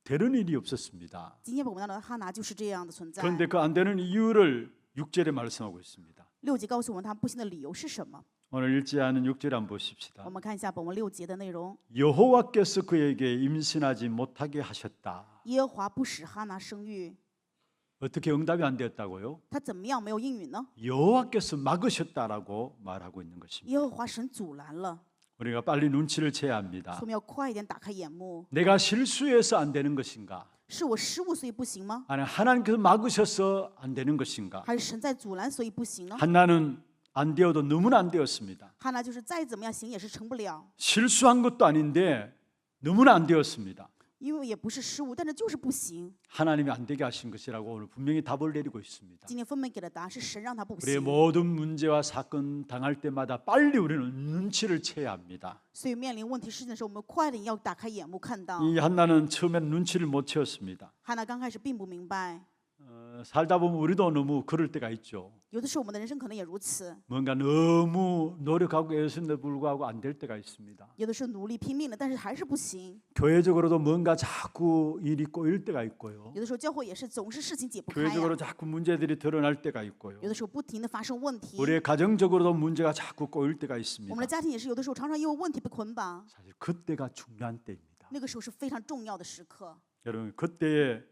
되는 일이 없었습니다. 今天我们当中的哈拿就是这样的存在。 그런데 그 안 되는 이유를 6절에 말씀하고 있습니다. 6节告诉我们他不信的理由是什么？ 오늘 읽지 않은 6절 한번 보십시다. 我们看一下本文6节的内容。 여호와께서 그에게 임신하지 못하게 하셨다. 耶和华不使哈拿生育， 어떻게 응답이 안 되었다고요? 他怎么样没有应允呢？ 여호와께서 막으셨다라고 말하고 있는 것입니다. 耶和华神阻拦了， 우리가 빨리 눈치를 채야 所以 합니다. 我们要快一点打开眼目。 내가 실수해서 안 되는 것인가? 是我失误所以不行吗？ 아니 하나님께서 막으셔서 안 되는 것인가? 还是神在阻拦所以不行呢？ 한나는 안 되어도 너무나 안 되었습니다. 哈拿就是再怎么样行也是成不了， 실수한 것도 아닌데 너무나 안 되었습니다. 因为也不是失误，但是就是不行。 하나님이 안 되게 하신 것이라고 오늘 분명히 답을 내리고 있습니다. 今天分门给的答案是神让他不 우리의 行， 모든 문제와 사건 당할 때마다 빨리 우리는 눈치를 채야 합니다. 所以面临问题事情的时候，我们快点要打开眼目看到。 이 한나는 처음에는 눈치를 못 채웠습니다. 哈拿刚开始并不明白， 살다 보면 우리도 너무 그럴 때가 있죠. 有的时候我们的人生可能也如此， 뭔가 너무 노력하고 애쓰는데 불구하고 안 될 때가 있습니다. 有的时候努力拼命了，但是还是不行。 교회적으로도 뭔가 자꾸 일이 꼬일 때가 있고요. 有的时候教会也是总是事情解不开呀， 교회적으로 자꾸 문제들이 드러날 때가 있고요. 有的时候不停的发生问题。 우리의 가정적으로도 문제가 자꾸 꼬일 때가 我 있습니다. 们的家庭也是有的时候常常因为问题被捆绑， 사실 그때가 중요한 때입니다. 那个时候是非常重要的时刻。 여러분 그때에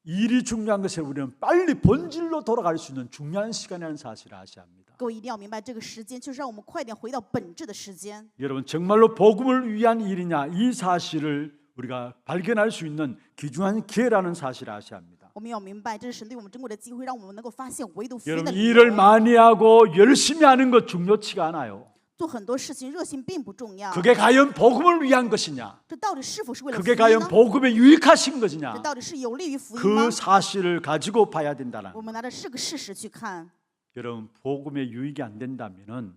일이 중요한 것에 우리는 빨리 본질로 돌아갈 수 있는 중요한 시간이라는 사실을 아셔야 합니다. 各位一定要明白，这个时间就是让我们快点回到本质的时间。 여러분 정말로 복음을 위한 일이냐 이 사실을 우리가 발견할 수 있는 귀중한 기회라는 사실을 아셔야 합니다. 我们要明白，这是神对我们珍贵的机会，让我们能够发现唯独福音的 여러분 理 일을 由。 많이 하고 열심히 하는 것 중요치가 않아요. 做很多事情热心并不重要， 그게 과연 복음을 위한 것이냐? 这到底是否是为了福 그게 音 과연 呢？ 복음에 유익하신 것이냐? 这到底是有利于福音吗 그 ？ 사실을 가지고 봐야 된다는. 我们拿的是个事实去看。 여러분 복음에 유익이 안 된다면은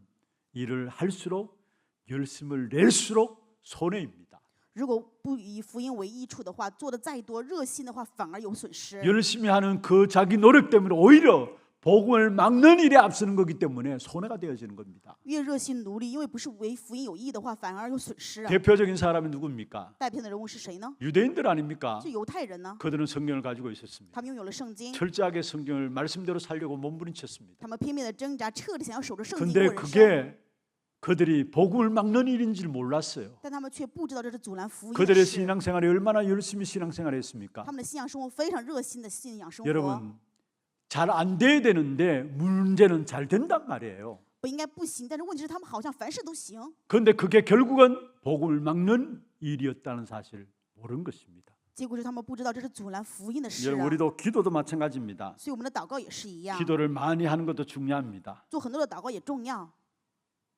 일을 할수록 열심을 낼수록 손해입니다. 如果不以福音为益处的话，做的再多热心的话，反而有损失。 열심히 하는 그 자기 노력 때문에 오히려 복음을 막는 일에 앞서는 거기 때문에 손해가 되어지는 겁니다. 越热心努力，因为不是为福音有益的话，反而有损失啊。 대표적인 사람이 누굽니까? 代表的人物是谁呢？ 유대인들 아닙니까? 是犹太人呢， 그들은 성경을 가지고 있었습니다. 他们拥有了圣经， 철저하게 성경을 말씀대로 살려고 몸부림쳤습니다. 他们拼命的挣扎，彻底想要守着圣经 근데 过人生， 그게 그들이 복음을 막는 일인지를 몰랐어요. 但他们却不知道这是阻拦福音的 그들의 事。 신앙생활이 얼마나 열심히 신앙생활을 했습니까? 他们的信仰生活非常热心的信仰生活， 여러분 잘 안 돼야 되는데 문제는 잘 된단 말이에요. 不应该不行，但是问题是他们好像凡事都行。 그런데 그게 결국은 복음을 막는 일이었다는 사실을 모르는 것입니다. 结果是他们不知道这是阻拦福音的事 여러분 啊。 우리도 기도도 마찬가지입니다. 所以我们的祷告也是一样， 기도를 많이 하는 것도 중요합니다. 做很多的祷告也重要，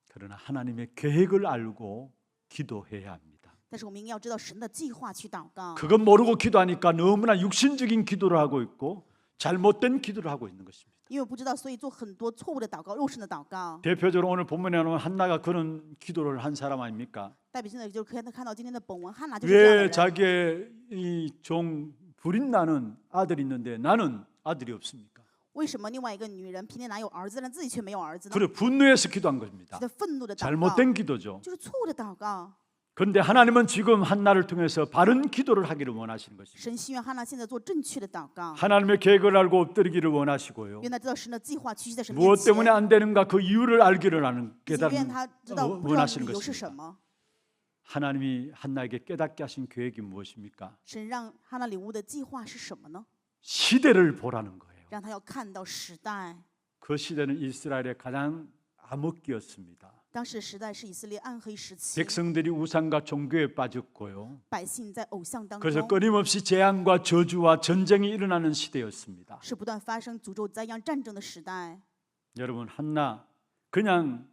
그러나 하나님의 계획을 알고 기도해야 합니다. 但是我们应该要知道神的计划去祷告。 그건 모르고 기도하니까 너무나 육신적인 기도를 하고 있고 잘못된 기도를 하고 있는 것입니다. 因为不知道，所以做很多错误的祷告，肉身的祷告。 대표적으로 오늘 본문에 나오는 한나가 그런 기도를 한 사람 아닙니까? 代表性的就是可以看到今天的本文，哈拿就是这样的 왜 人。 자기의 이 종 불인 나는 아들이 있는데 나는 아들이 없습니까? 为什么另外一个女人偏偏哪有儿子呢，自己却没有儿子呢？ 그래 분노해서 기도한 겁니다. 是的愤怒的祷告， 잘못된 기도죠. 就是错误的祷告。 그런데 하나님은 지금 한나를 통해서 바른 기도를 하기를 원하시는 것입니다. 神希望哈拿现在做正确的祷告， 하나님의 계획을 알고 엎드리기를 원하시고요. 愿他知道神的计划趋势在神面 무엇 때문에 前， 안 되는가 그 이유를 알기를 하는 以及愿 깨달은 他知道不知道 원하시는 理由是什 것입니다. 么。 하나님이 한나에게 깨닫게 하신 계획이 무엇입니까? 神让哈拿领悟的计划是什么呢？ 시대를 보라는 거예요. 让他要看到时代。 그 시대는 이스라엘의 가장 암흑기였습니다. 当时时代是以色列暗黑时期， 백성들이 우상과 종교에 빠졌고요. 百姓在偶像当 그래서 中 끊임없이 재앙과 저주와 전쟁이 일어나는 시대였습니다. 是不断发生诅咒、灾殃、战争的时代。 여러분 한나 그냥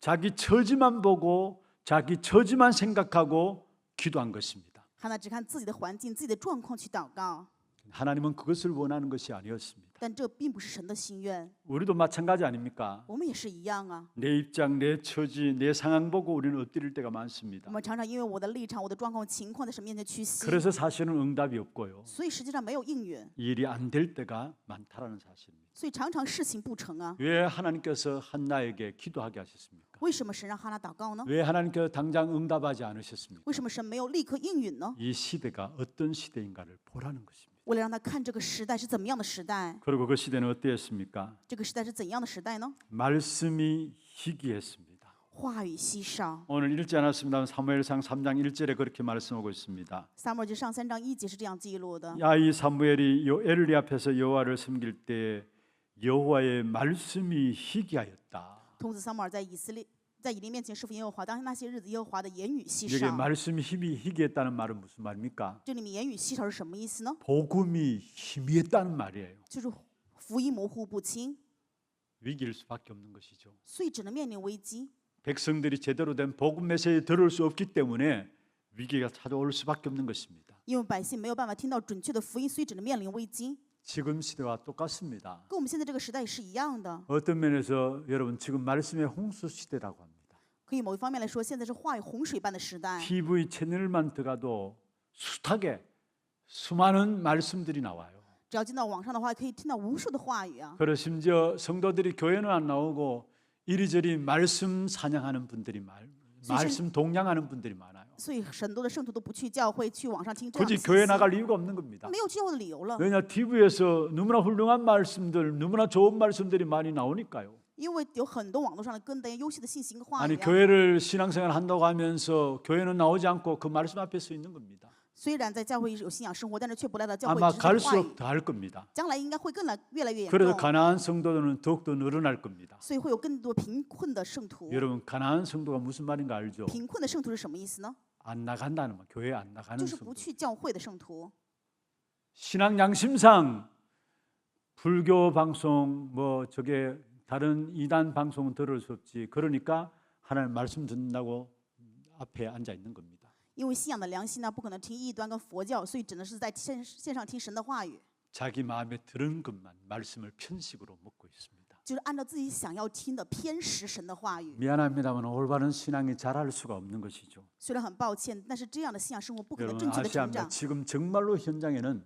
자기 처지만 보고 자기 처지만 생각하고 기도한 것입니다. 哈拿只看自己的环境、自己的状况去祷告， 하나님은 그것을 원하는 것이 아니었습니다. 但这并不是神的心愿。 우리도 마찬가지 아닙니까? 我们也是一样啊， 내 입장, 내 처지, 내 상황 보고 우리는 엎드릴 때가 我 많습니다. 们常常因为我的立场、我的状况、情况在神面前屈膝， 그래서 사실은 응답이 없고요. 所以实际上没有应允， 일이 안 될 때가 많다라는 사실입니다. 所以常常事情不成啊。 왜 하나님께서 한나에게 기도하게 하셨습니까? 为什么神让哈拿祷告呢？ 왜 하나님께서 당장 응답하지 않으셨습니까? 为什么神没有立刻应允呢？ 이 시대가 어떤 시대인가를 보라는 것입니다. 为了让他看这个时代是怎么样的时代， 그리고 그 시대는 어땠습니까? 这个时代是怎样的时代呢？ 말씀이 희귀했습니다. 话语稀少。 오늘 읽지 않았습니다만 사무엘상 3장 1절에 그렇게 말씀하고 있습니다. 撒母耳记上3章1节是这样记录的： 이 사무엘이 엘리 앞에서 여호와를 섬길 때 여호와의 말씀이 희귀하였다. 童子撒母耳在以利面前侍奉耶和华，当那些日子耶和华的言语稀 여기 少。 말씀이 힘이 희귀했다는 말은 무슨 말입니까? 这里面言语稀少是什么意思呢？ 복음이 희미했다는 말이에요. 就是福音模糊不清， 위기일 수밖에 없는 것이죠. 所以只能面临危机。 백성들이 제대로 된 복음 메시지 들을 수 없기 때문에 위기가 찾아올 수밖에 없는 것입니다. 因为百姓没有办法听到准确的福音，所以只能面临危机。 지금 시대와 똑같습니다. 跟我们现在这个时代是一样的。 어떤 면에서 여러분 지금 말씀의 홍수 시대라고 합니다. 可以某一方面来说，现在是话语洪水般的时代。 TV 채널만 들어가도 숱하게 수많은 말씀들이 나와요. 只要进到网上的话，可以听到无数的话语啊。 그리고 심지어 성도들이 교회는 안 나오고 이리저리 말씀 사냥하는 분들이 말씀 동냥하는 분들이 많아요. 所以很多的圣徒都不去教会，去网上听这样的 굳이 信 교회 息， 나갈 이유가 없는 겁니다. 没有教会的理由了。 왜냐 TV에서 너무나 훌륭한 말씀들, 너무나 좋은 말씀들이 많이 나오니까요. 因为有很多网络上的更优秀的信息跟话 아니 语啊。 교회를 신앙생활 한다고 하면서 교회는 나오지 않고 그 말씀 앞에 서 있는 겁니다. 虽然在教会有信仰生活，但是却不来到教会 아마 执行话语， 갈수록 더 할 겁니다. 将来应该会越来越严 그래서 重。 가나안 성도들은 더욱더 늘어날 겁니다. 所以会有更多贫困的圣徒。 여러분 가나안 성도가 무슨 말인가 알죠? 贫困的圣徒是什么意思呢？ 안 나간다는 말, 교회 안 나가는 就是不 성도. 去教会的圣徒。 신앙 양심상 불교 방송 뭐 저게 다른 이단 방송은 들을 수 없지. 그러니까 하나님 말씀 듣는다고 앞에 앉아 있는 겁니다. 因为信仰的良心呢，不可能听异端跟佛教，所以只能是在线上听神的话语， 자기 마음에 들은 것만 말씀을 편식으로 먹고 있습니다. 就是按照自己想要听的偏食神的话语。 미안합니다만 올바른 신앙이 자랄 수가 없는 것이죠. 虽然很抱歉，但是这样的信仰生活不可能 여러분 正确的 아셔야 成 합니다. 长。 지금 정말로 현장에는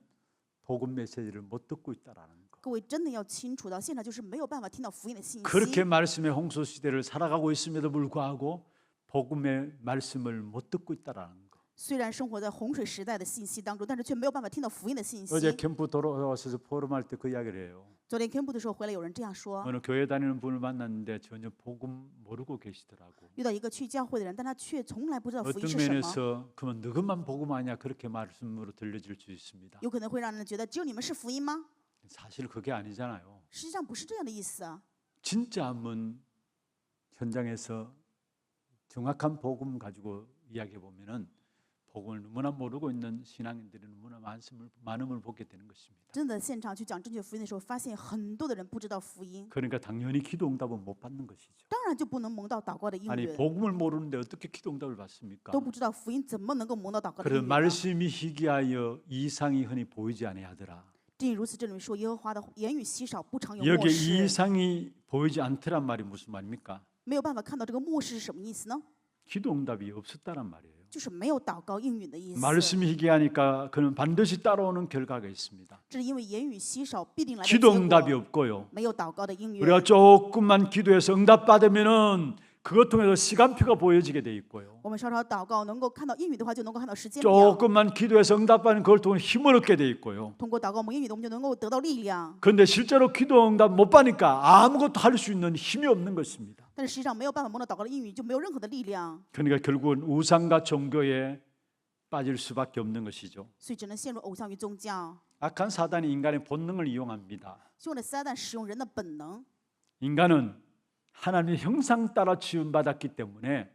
복음 메시지를 못 듣고 있다라는 거. 各位真的要清楚到，现在就是没有办法听到福音的信 그렇게 息。 말씀의 홍수 시대를 살아가고 있음에도 불구하고 복음의 말씀을 못 듣고 있다라는 거. 虽然生活在洪水时代的信息当中，但是却没有办法听到福音的信息。 어제 캠프 돌아와서 포럼할 때 그 이야기를 해요. 昨天 캠프 的时候回来，有人这样说： 어느 교회 다니는 분을 만났는데 전혀 복음 모르고 계시더라고. 遇到一个去教会的人，但他却从来不知道福音 어떤 是什么。 면에서 그러면 너것만 복음 아니야 그렇게 말씀으로 들려질 수 있습니다. 有可能会让人觉得只有你们是福音吗？ 사실 그게 아니잖아요. 实际上不是这样的意思啊。 진짜 한번 현장에서 정확한 복음 가지고 이야기해 보면은 복음을 너무나 모르고 있는 신앙인들이 너무나 많음을 보게 되는 것입니다. 真的现场去讲正确福音的时候，发现很多的人不知道福音， 그러니까 당연히 기도 응답은 못 받는 것이죠. 当然就不能蒙到祷告的应 아니 允。 복음을 모르는데 어떻게 기도 응답을 받습니까? 都不知道福音怎么能够蒙到祷告的 그래서 应允呢？ 말씀이 희귀하여 이상이 흔히 보이지 아니하더라. 正如此，这里面说耶和华的言语稀少，不常有 여기 漠视， 이상이 보이지 않더란 말이 무슨 말입니까? 没有办法看到这个漠视是什么意思呢？ 기도 응답이 없었다란 말이에요. 就是没有祷告应允的意思。 말씀이 희귀하니까 그는 반드시 따라오는 결과가 있습니다. 这是因为言语稀少，必定来的 기도 结 응답이 果。 없고요. 没有祷告的应允， 우리가 조금만 기도해서 응답받으면은 그것 통해서 시간표가 보여지게 돼 있고요. 我们稍稍祷告，能够看到应允的话，就能够看到时间表。 조금만 기도해서 응답받는 그걸 통해 힘을 얻게 돼 있고요. 通过祷告，我们应允的，我们就能够得到力量。 그런데 실제로 기도 응답 못 받으니까 아무것도 할 수 있는 힘이 없는 것입니다. 但是实际上没有办法蒙到祷告的应允，就没有任何的力量， 그러니까 결국은 우상과 종교에 빠질 수밖에 없는 것이죠. 所以只能陷入偶像与宗教。 악한 사단이 인간의 본능을 이용합니다. 用的撒旦使用人的本能， 인간은 하나님의 형상 따라 지음받았기 때문에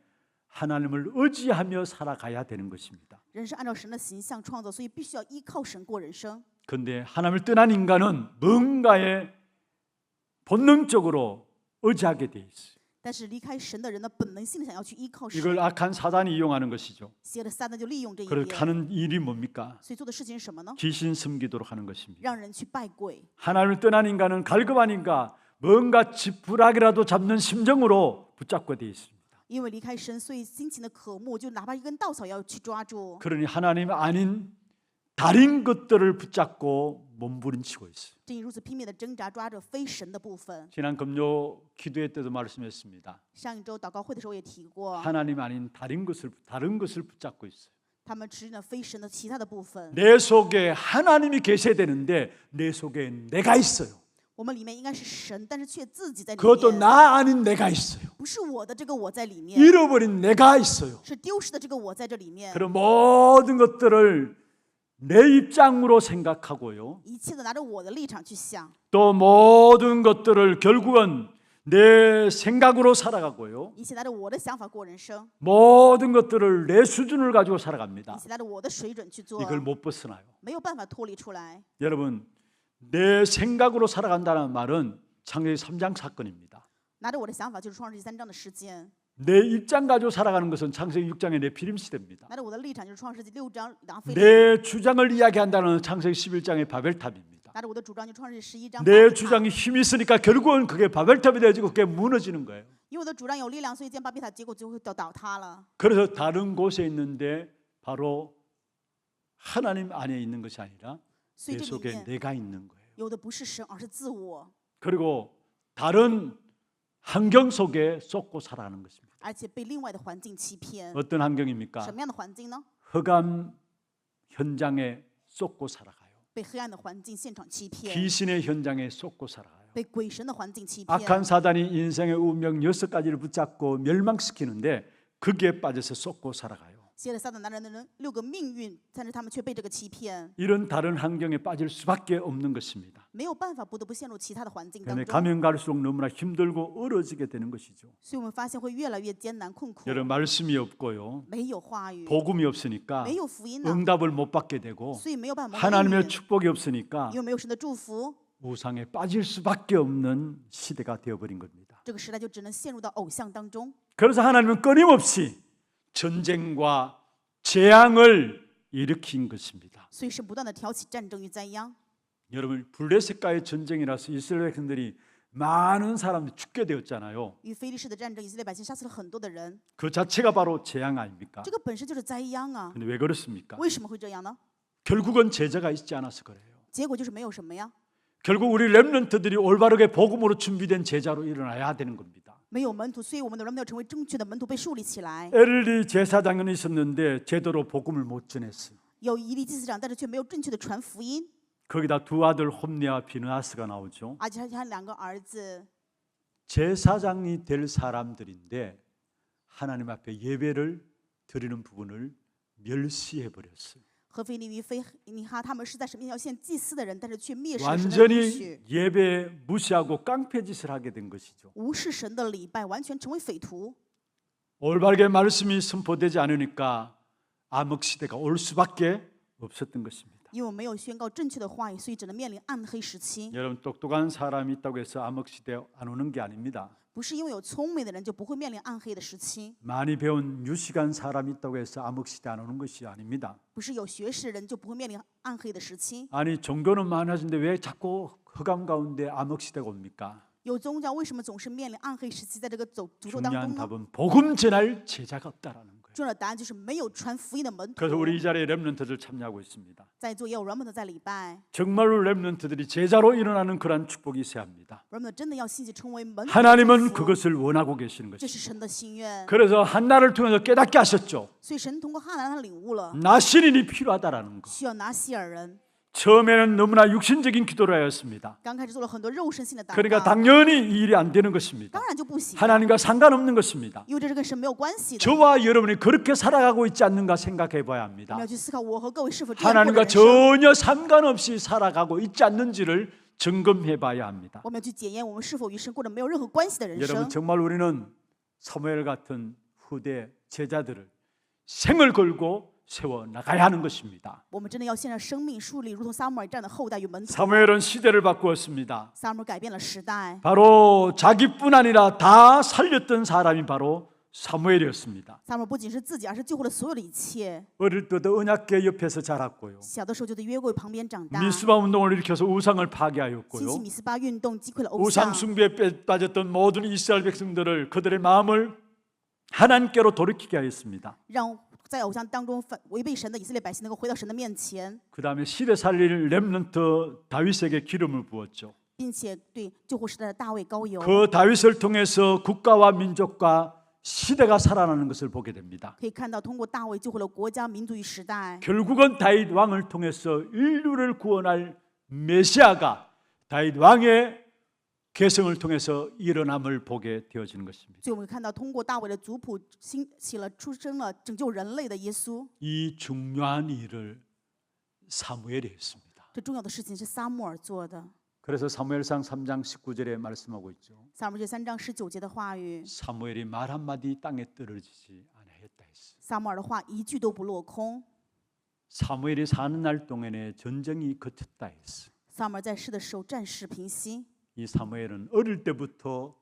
하나님을 의지하며 살아가야 되는 것입니다. 人是按照神的形象创造，所以必须要依靠神过人生。 그런데 하나님을 떠난 인간은 뭔가에 본능적으로 의지하게 돼 있어요. 但是离开神的人的本能性想要去依靠神， 이걸 악한 사단이 이용하는 것이죠. 邪的撒旦就利用这一 그렇게 点， 하는 일이 뭡니까? 所以做的事情是什么呢？ 귀신 섬기도록 하는 것입니다. 让人去拜鬼。 하나님을 떠난 인간은 갈급하니까 뭔가 지푸라기라도 잡는 심정으로 붙잡고 돼 있습니다. 因为离开神，所以辛勤的渴慕，就哪怕一根稻草也要去抓住。 그러니 하나님 아닌 다른 것들을 붙잡고 몸부림치고 있어요. 正因如此拼命的挣扎抓着非神的部分。 지난 금요 기도회 때도 말씀했습니다. 上一周祷告会的时候也提过， 하나님 아닌 다른 것을 붙잡고 있어요. 他们持着非神的其他的部分。 내 속에 하나님이 계셔야 되는데 내 속에 내가 있어요. 我们里面应该是神，但是却自己在里 그것도 面， 나 아닌 내가 있어요. 不是我的这个我在里面， 잃어버린 내가 있어요. 是丢失的这个我在这里面。 그런 모든 것들을 내 입장으로 생각하고요. 一切的拿着我的立场去想， 또 모든 것들을 결국은 내 생각으로 살아가고요. 一切拿着我的想法过人生， 모든 것들을 내 수준을 가지고 살아갑니다. 一切拿着我的水准去做， 이걸 못 벗어나요. 没有办法脱离出来。 여러분, 내 생각으로 살아간다는 말은 창세기 3장 사건입니다. 拿着我的想法就是创世纪3章的事件， 내 입장 가지고 살아가는 것은 창세기 6장의 내 피림시대입니다. 拿着我的立场就是创世纪6章梁非， 내 주장을 이야기한다는 창세기 11장의 바벨탑입니다. 拿着我的主张就创世纪11章。 내 주장이 힘이 있으니까 결국은 그게 바벨탑이 되어지고 그게 무너지는 거예요. 因为我的主张有力量，所以建巴比塔结果就会倒塌了。 그래서 다른 곳에 있는데 바로 하나님 안에 있는 것이 아니라 所以 내 这里 속에 面 내가 있는 거예요. 有的不是神，而是自我， 그리고 다른 환경 속에 쏟고 살아가는 것입니다. 而且被另外的环境欺骗。 어떤 환경입니까? 什么样的环境呢？ 흑암 현장에 쏟고 살아가요. 被黑暗的环境现场欺骗， 귀신의 현장에 쏟고 살아가요. 被鬼神的环境欺骗。 악한 사단이 인생의 운명 6가지를 붙잡고 멸망시키는데 거기에 빠져서 쏟고 살아가요. 接着撒旦拿人的人6个命运，但是他们却被这个欺骗， 이런 다른 환경에 빠질 수밖에 없는 것입니다. 没有办法，不得不陷入其他的环境当 그런데 中。 가면 갈수록 너무나 힘들고 얼어지게 되는 것이죠. 所以我们发现会越来越艰难困苦， 여러분 말씀이 없고요. 没有话语， 복음이 없으니까 没有福音呢， 응답을 못 받게 되고 所以没有办法蒙应 하나님의 允， 축복이 없으니까 因为没有神的祝福， 우상에 빠질 수밖에 없는 시대가 되어버린 겁니다. 这个时代就只能陷入到偶像当中。 그래서 하나님은 끊임없이 전쟁과 재앙을 일으킨 것입니다. 所以是不断的挑起战争与灾殃。 여러분 블레셋과의 전쟁이라서 이스라엘 백성들이 많은 사람들이 죽게 되었잖아요. 与非利士的战争，以色列百姓杀死了很多的人， 그 자체가 바로 재앙 아닙니까? 这个本身就是灾殃啊！ 근데 왜 그렇습니까? 为什么会这样呢？ 결국은 제자가 있지 않아서 그래요. 结果就是没有什么呀， 결국 우리 렘넌트들이 올바르게 복음으로 준비된 제자로 일어나야 되는 겁니다. 没有门徒，所以我们的人没有成为正确的门徒，被树立起来。 엘리 제사장은 있었는데 제대로 복음을 못 전했어요. 有以利祭司长，但是却没有正确的传福音， 거기다 두 아들 홈리와 비느하스가 나오죠. 而且还有2个儿子， 제사장이 될 사람들인데 하나님 앞에 예배를 드리는 부분을 멸시해 버렸어요. 和腓利与非尼哈，他们是在神面前要献祭司的人，但是却蔑视了神的应 완전히 许， 예배 무시하고 깡패짓을 하게 된 것이죠. 无视神的礼拜，完全成为匪徒。 올바르게 말씀이 선포되지 않으니까 암흑 시대가 올 수밖에 없었던 것입니다. 因为我没有宣告正确的话语，所以只能面临暗黑时期。 여러분 똑똑한 사람이 있다고 해서 암흑 시대 안 오는 게 아닙니다. 不是因为有聪明的人就不会面临暗黑的时期， 많이 배운 유식한 사람이 있다고 해서 암흑 시대 안 오는 것이 아닙니다. 不是有学识的人就不会面临暗黑的时期。 아니 종교는 많아진데 왜 자꾸 흑암 가운데 암흑 시대가 옵니까? 有宗教为什么总是面临暗黑时期，在这个诅咒当 중요한 中呢？ 답은 복음 전할 제자가 없다라는 거예요. 重要的答案就是没有传福音的门徒。 그래서 우리 이 자리에 렘넌트들 참여하고 있습니다. 在座也有 remnant 在礼拜 정말로 렘넌트들이 제자로 일어나는 그러한 축복이 있어야 합니다. ，remnant 真的要兴起成为门徒的祝 하나님은 福 그것을 원하고 계시는 这 것입니다. 是神的心愿。 그래서 한나를 통해서 깨닫게 하셨죠. 所以神通过哈拿让他领悟了， 나신인이 필요하다라는 거. 需要拿西尔人。 처음에는 너무나 육신적인 기도를 하였습니다. 刚开始做了很多肉身性的祷 그러니까 告， 당연히 이 일이 안 되는 것입니다. 当然就不行， 하나님과 상관없는 것입니다. 因为这是跟神没有关系的。 저와 여러분이 그렇게 살아가고 있지 않는가 생각해 봐야 我 합니다. 们要去思考，我和各位是否这样过的 하나님과 人生？ 전혀 상관없이 살아가고 있지 않는지를 점검해 봐야 합니다. 我们要去检验我们是否与神过着没有任何关系的人 여러분 生。 정말 우리는 사무엘 같은 후대 제자들을 생을 걸고 세워 나가야 하는 것입니다. 我们真的要献上生命树立，如同撒母耳这样的后代与门徒。 사무엘은 시대를 바꾸었습니다. 撒母耳改变了时代， 바로 자기뿐 아니라 다 살렸던 사람이 바로 사무엘이었습니다. 撒母耳不仅是自己，而是救活了所有的一切。 어릴 때도 언약궤 옆에서 자랐고요. 小的时候就在约柜旁边长大， 미스바 운동을 일으켜서 우상을 兴起 파괴하였고요. 米斯巴运动，击溃了偶 우상 像， 숭배에 빠졌던 모든 이스라엘 백성들을 그들의 마음을 하나님께로 돌이키게 하였습니다. 让在偶像当中违背神的以色列百姓能够回到神的面前， 그 다음에 시대 살릴 렘넌트 다윗에게 기름을 부었죠. 并且对救护时代的大卫膏油， 그 다윗을 통해서 국가와 민족과 시대가 살아나는 것을 보게 됩니다. 可以看到通过大卫救回了国家、民族与时代。 결국은 다윗 왕을 통해서 인류를 구원할 메시아가 다윗 왕의 계승을 통해서 일어남을 보게 되어지는 것입니다. 所以我们看到，通过大卫的族谱兴起了、出生了拯救人类的耶稣。 이 중요한 일을 사무엘이 했습니다. 这重要的事情是撒母耳做的。 그래서 사무엘상 3장 19절에 말씀하고 있죠. 撒母耳记3章19节的话语， 사무엘이 말 한마디 땅에 떨어지지 아니하였다 했어요. 撒母耳的话一句都不落空。 사무엘이 사는 날 동안에 전쟁이 그쳤다 했어요. 撒母耳在世的时候，战事平息。 이 사무엘은 어릴 때부터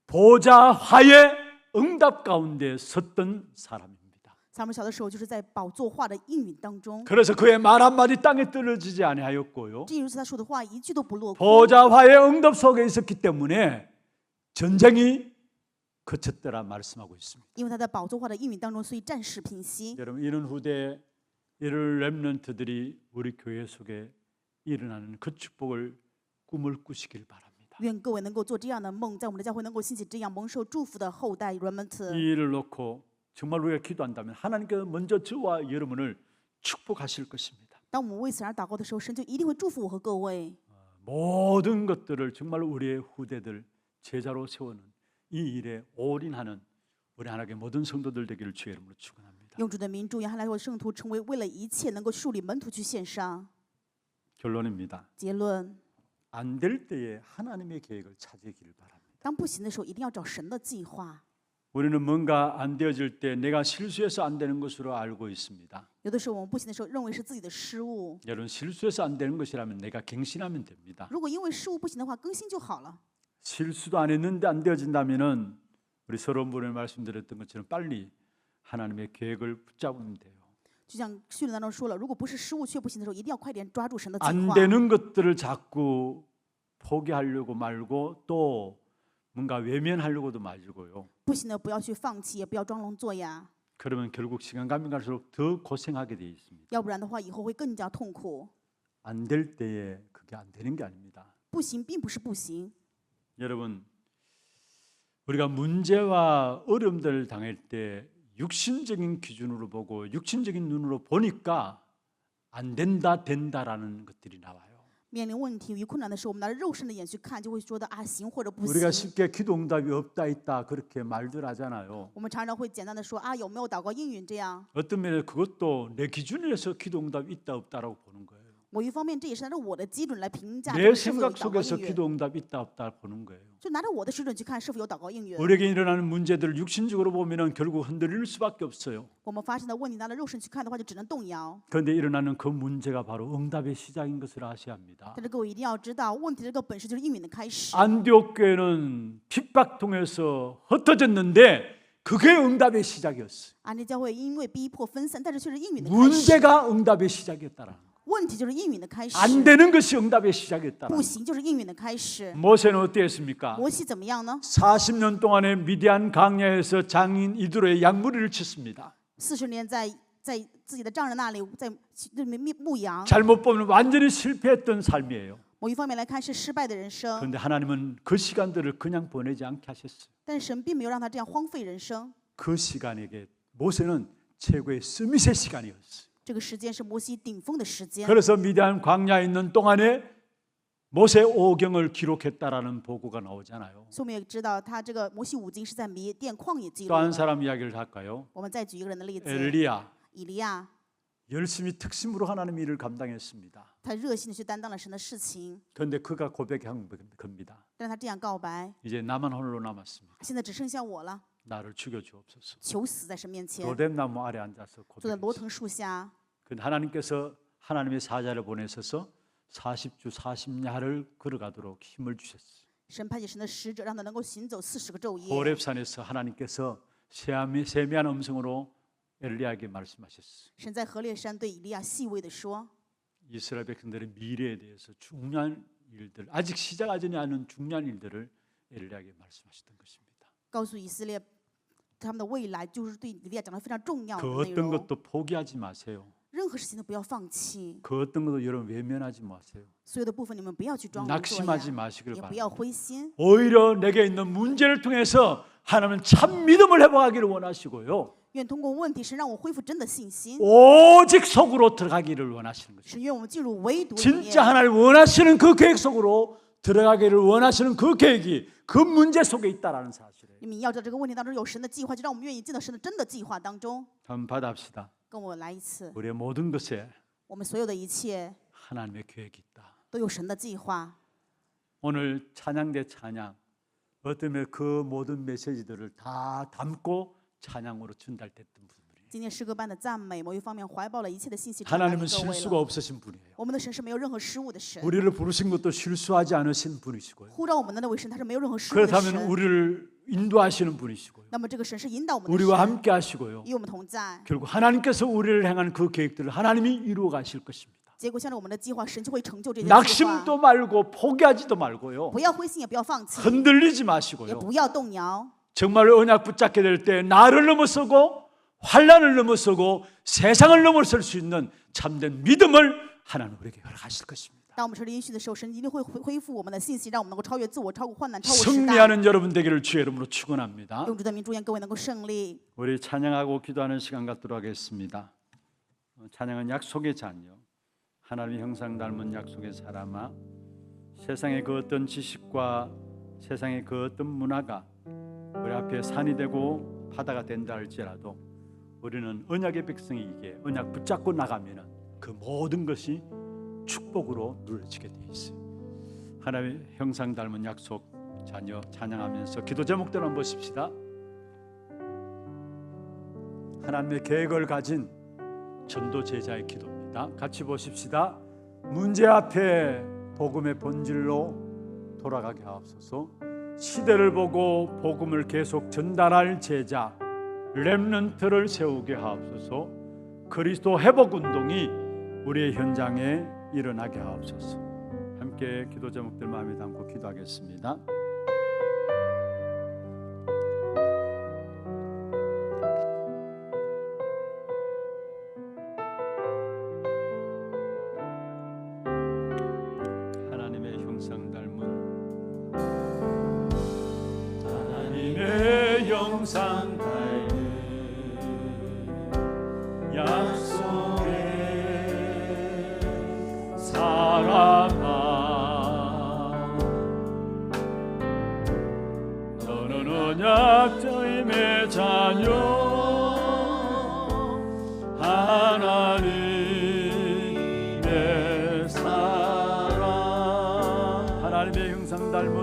보좌 화의 응답 가운데 섰던 사람입니다. 撒母耳小的时候就是在宝座话的应允当中， 그래서 그의 말 한마디 땅에 떨어지지 아니하였고요. 正如此他说的话一句都不落空。 보좌 화의 응답 속에 있었기 때문에 전쟁이 그쳤더라 말씀하고 있습니다. 因为他在宝座话的应允当中，所以战事平息。 여러분 이런 후대 이런 렘넌트들이 우리 교회 속에 일어나는 그 축복을 꿈을 꾸시길 바랍니다. 愿各位能够做这样的梦，在我们的教会能够兴起这样蒙受祝福的后代 remnant。 이 일을 놓고 정말 우리가 기도한다면 하나님께서 먼저 저와 여러분을 축복하실 것입니다. 当我们为此而祷告的时候，神就一定会祝福我和各位。 모든 것들을 정말 우리의 후대들 제자로 세우는 이 일에 올인하는 우리 하나님의 모든 성도들 되기를 주의 이름으로 축원합니다. 用主的名祝愿哈莱会圣徒成为为了一切能够树立门徒去献上。 결론입니다. 结论： 안 될 때에 하나님의 계획을 찾으기를 바랍니다. 当不行的时候，一定要找神的计划。 우리는 뭔가 안 되어질 때 내가 실수해서 안 되는 것으로 알고 있습니다. 有的时候我们不行的时候，认为是自己的失误。 여러분 실수해서 안 되는 것이라면 내가 갱신하면 됩니다. 如果因为失误不行的话，更新就好了。 실수도 안 했는데 안 되어진다면은 우리 서론본에 말씀드렸던 것처럼 빨리 하나님의 계획을 붙잡으면 돼요. 就像训练当中说了，如果不是失误却不行的时候，一定要快点抓住神的计 안 划。 되는 것들을 자꾸 포기하려고 말고 또 뭔가 외면하려고도 말고요. 不行的不要去放弃，也不要装聋作哑， 그러면 결국 시간 가면 갈수록 더 고생하게 돼 있습니다. 要不然的话以后会更加痛苦。 안 될 때에 그게 안 되는 게 아닙니다. 不行并不是不行， 여러분 우리가 문제와 어려움들을 당할 때 육신적인 기준으로 보고 육신적인 눈으로 보니까 안 된다 된다라는 것들이 나와요. 面临问题与困难的时候，我们拿着肉身的眼去看，就会说的啊行或者不 우리가 行。 쉽게 기도 응답이 없다 있다 그렇게 말들 하잖아요. 我们常常会简单的说啊有没有祷告应允这样。 어떤 면에서 그것도 내 기준에서 기도 응답이 있다 없다라고 보는 거예요. 某一方面，这也是拿着我的基准来评价这 내 个是否有 생각 祷告 속에서 应允， 기도 응답이 있다 없다 보는 거예요. 就拿着我的水准去看是否有祷告应允。 우리에게 일어나는 문제들을 육신적으로 보면은 결국 흔들릴 수밖에 없어요. 我们发生的问题拿着肉身去看的话，就只能动摇。 그런데 일어나는 그 문제가 바로 응답의 시작인 것을 아셔야 합니다. 但是各位一定要知道，问题的这个本身就是应允的开始。 안디옥 교회는 핍박 통해서 흩어졌는데 그게 응답의 시작이었어요. 安利教会因为逼迫分散，但是却是应允的开始。 문제가 응답의 시작이었다라는 거. 问题就是应允的开始， 안 되는 것이 응답의 시작이었다라는 不 거. 行就是应允的开始。 모세는 어땠습니까? 摩西怎么样呢？ 40년 동안에 미디안 광야에서 장인 이드로의 양무리를 쳤습니다. 40年在自己的丈人那里在牧羊， 잘못 보면 완전히 실패했던 삶이에요. 某一方面来看是失败的人生， 그런데 하나님은 그 시간들을 그냥 보내지 않게 하셨어요. 但是神并没有让他这样荒废人生。 그 시간에게 모세는 최고의 스밋의 시간이었어요. 这个时间是摩西顶峰的时间， 그래서 미디안 광야에 있는 동안에 모세 오경을 기록했다라는 보고가 나오잖아요. 所以我们也知道他这个摩西五经是在米甸旷野记 또 录 한 的。 사람 이야기를 할까요? 我们再举一个人的例子， 엘리야. 以利亚， 열심히 특심으로 하나님 일을 감당했습니다. 他热心的去担当了神的事情， 그런데 그가 고백한 겁니다. 但是他这样告白， 이제 나만 홀로 남았습니다. 现在只剩下我了， 나를 죽여주옵소서. 求死在神面前， 로뎀나무 아래 앉아서 坐在罗 고백했어요. 藤树下。 근데 하나님께서 하나님의 사자를 보내셔서 40주 40야를 걸어가도록 힘을 주셨어요. 神派遣神的使者，让他能够行走40个昼夜。 호렙산에서 하나님께서 세미한 음성으로 엘리야에게 말씀하셨어요. 神在何烈山对以利亚细微的说： 이스라엘 백성들의 미래에 대해서 중요한 일들, 아직 시작하지 않은 중요한 일들을 엘리야에게 말씀하셨던 것입니다. 告诉以色列他们的未来就是对以利亚讲的非常重要的 그 内 어떤 容。 것도 포기하지 마세요. 任何事情都不要放弃， 그 어떤 것도 여러분 외면하지 마세요. 所有的部分你们不要去装聋作 낙심하지 哑， 마시기를 也不 바랍니다. 要灰心。 오히려 내게 있는 문제를 통해서 하나님은 참 믿음을 회복하기를 원하시고요. 愿通过问题是让我恢复真的信心， 오직 속으로 들어가기를 원하시는 거죠. 是愿我们进入唯独里 진짜 面， 하나님 원하시는 그 계획 속으로 들어가기를 원하시는 그 계획이 그 문제 속에 있다라는 사실이에요. 你们要知道这个问题当中有神的计划，就让我们愿意进到神的真的计划当中。 한번 받아합시다. 跟我来一次， 우리의 모든 것에 我们所有的一切 하나님의 계획이 있다. 都有神的计划。 오늘 찬양대 찬양 어쩌면 그 모든 메시지들을 다 담고 찬양으로 전달됐던 분들이에요. 今天诗歌班的赞美，某一方面怀抱了一切的信息传达给 하나님은 各位 실수가 了。 없으신 분이에요. 我们的神是没有任何失误的神， 우리를 부르신 것도 실수하지 않으신 분이시고요. 呼召我们的那位神他是没有任何失误的 그렇다면 神。 우리를 인도하시는 분이시고요. 那么这个神是引导我们的 우리와 神， 함께 하시고요. 与我们同在。 결국 하나님께서 우리를 향한 그 계획들을 하나님이 이루어 가실 것입니다. 结果向着我们的计划，神就会成就这些计划。 낙심도 말고 포기하지도 말고요. 不要灰心，也不要放弃， 흔들리지 也 마시고요. 不要动摇。 정말 언약 붙잡게 될 때 나를 넘어서고 환난을 넘어서고 세상을 넘어설 수 있는 참된 믿음을 하나님 우리에게 허락하실 것입니다. 当我们受允许的时候，神一定会恢复我们的信心，让我们能够超越自我，超过患难，超过时代。 승리하는 여러분 되기를 주의 이름으로 축원합니다. 用主的名祝愿各位能够胜利。 우리 찬양하고 기도하는 시간 갖도록 하겠습니다. 찬양은 약속의 자녀, 하나님의 형상 닮은 약속의 사람아, 세상의 그 어떤 지식과 세상의 그 어떤 문화가 우리 앞에 산이 되고 바다가 된다 할지라도 우리는 언약의 백성이기에 언약 붙잡고 나가면 그 모든 것이 축복으로 누려지게 돼 있어요. 하나님의 형상 닮은 약속 자녀 찬양하면서 기도 제목대로 한번 보십시다. 하나님의 계획을 가진 전도 제자의 기도입니다. 같이 보십시다. 문제 앞에 복음의 본질로 돌아가게 하옵소서. 시대를 보고 복음을 계속 전달할 제자 렘넌트를 세우게 하옵소서. 그리스도 회복 운동이 우리의 현장에 일어나게 하옵소서. 함께 기도 제목들 마음에 담고 기도하겠습니다. 하나님의 형상 닮은 하나님의 형상 닮은 약속의 사랑아, 너는 언약자임의 자녀, 하나님의 사랑, 하나님의 형상 닮은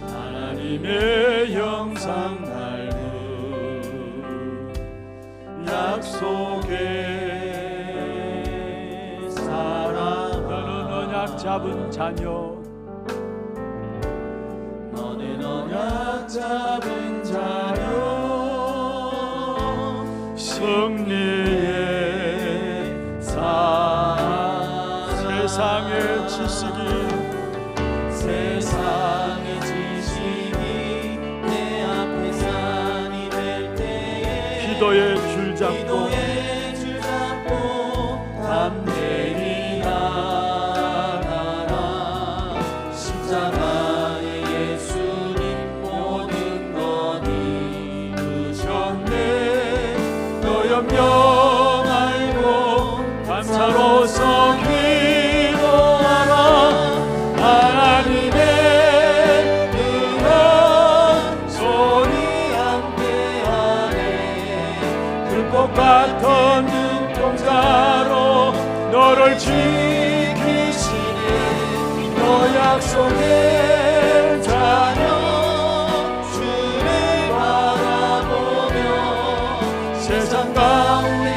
하나님의 형상 닮은 약속의 사랑, 너는 언약 잡은 자녀, 너는 언약 잡은 자녀, 승리의 산, 세상의 지식이 내 앞에 산이 될 때에 기도의 줄 잡고 담대히 나가라. 십자가의 예수님 모든 것 이루셨네. 너 염려 말고 감사로서 기도하라. 하나님의 은혜 손이 함께하네. 불꽃 같은 눈동자로 너를 지키시네. 너 약속의 자녀, 주를 바라보며 세상 가운데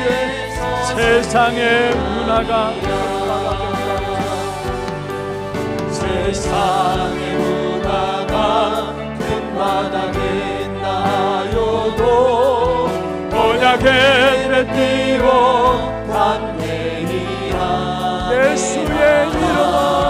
세상의 문화가 세상의 문화가 금바닥에 나요도 언약의 뱉기로 담대히 하네. 예수의 이름으로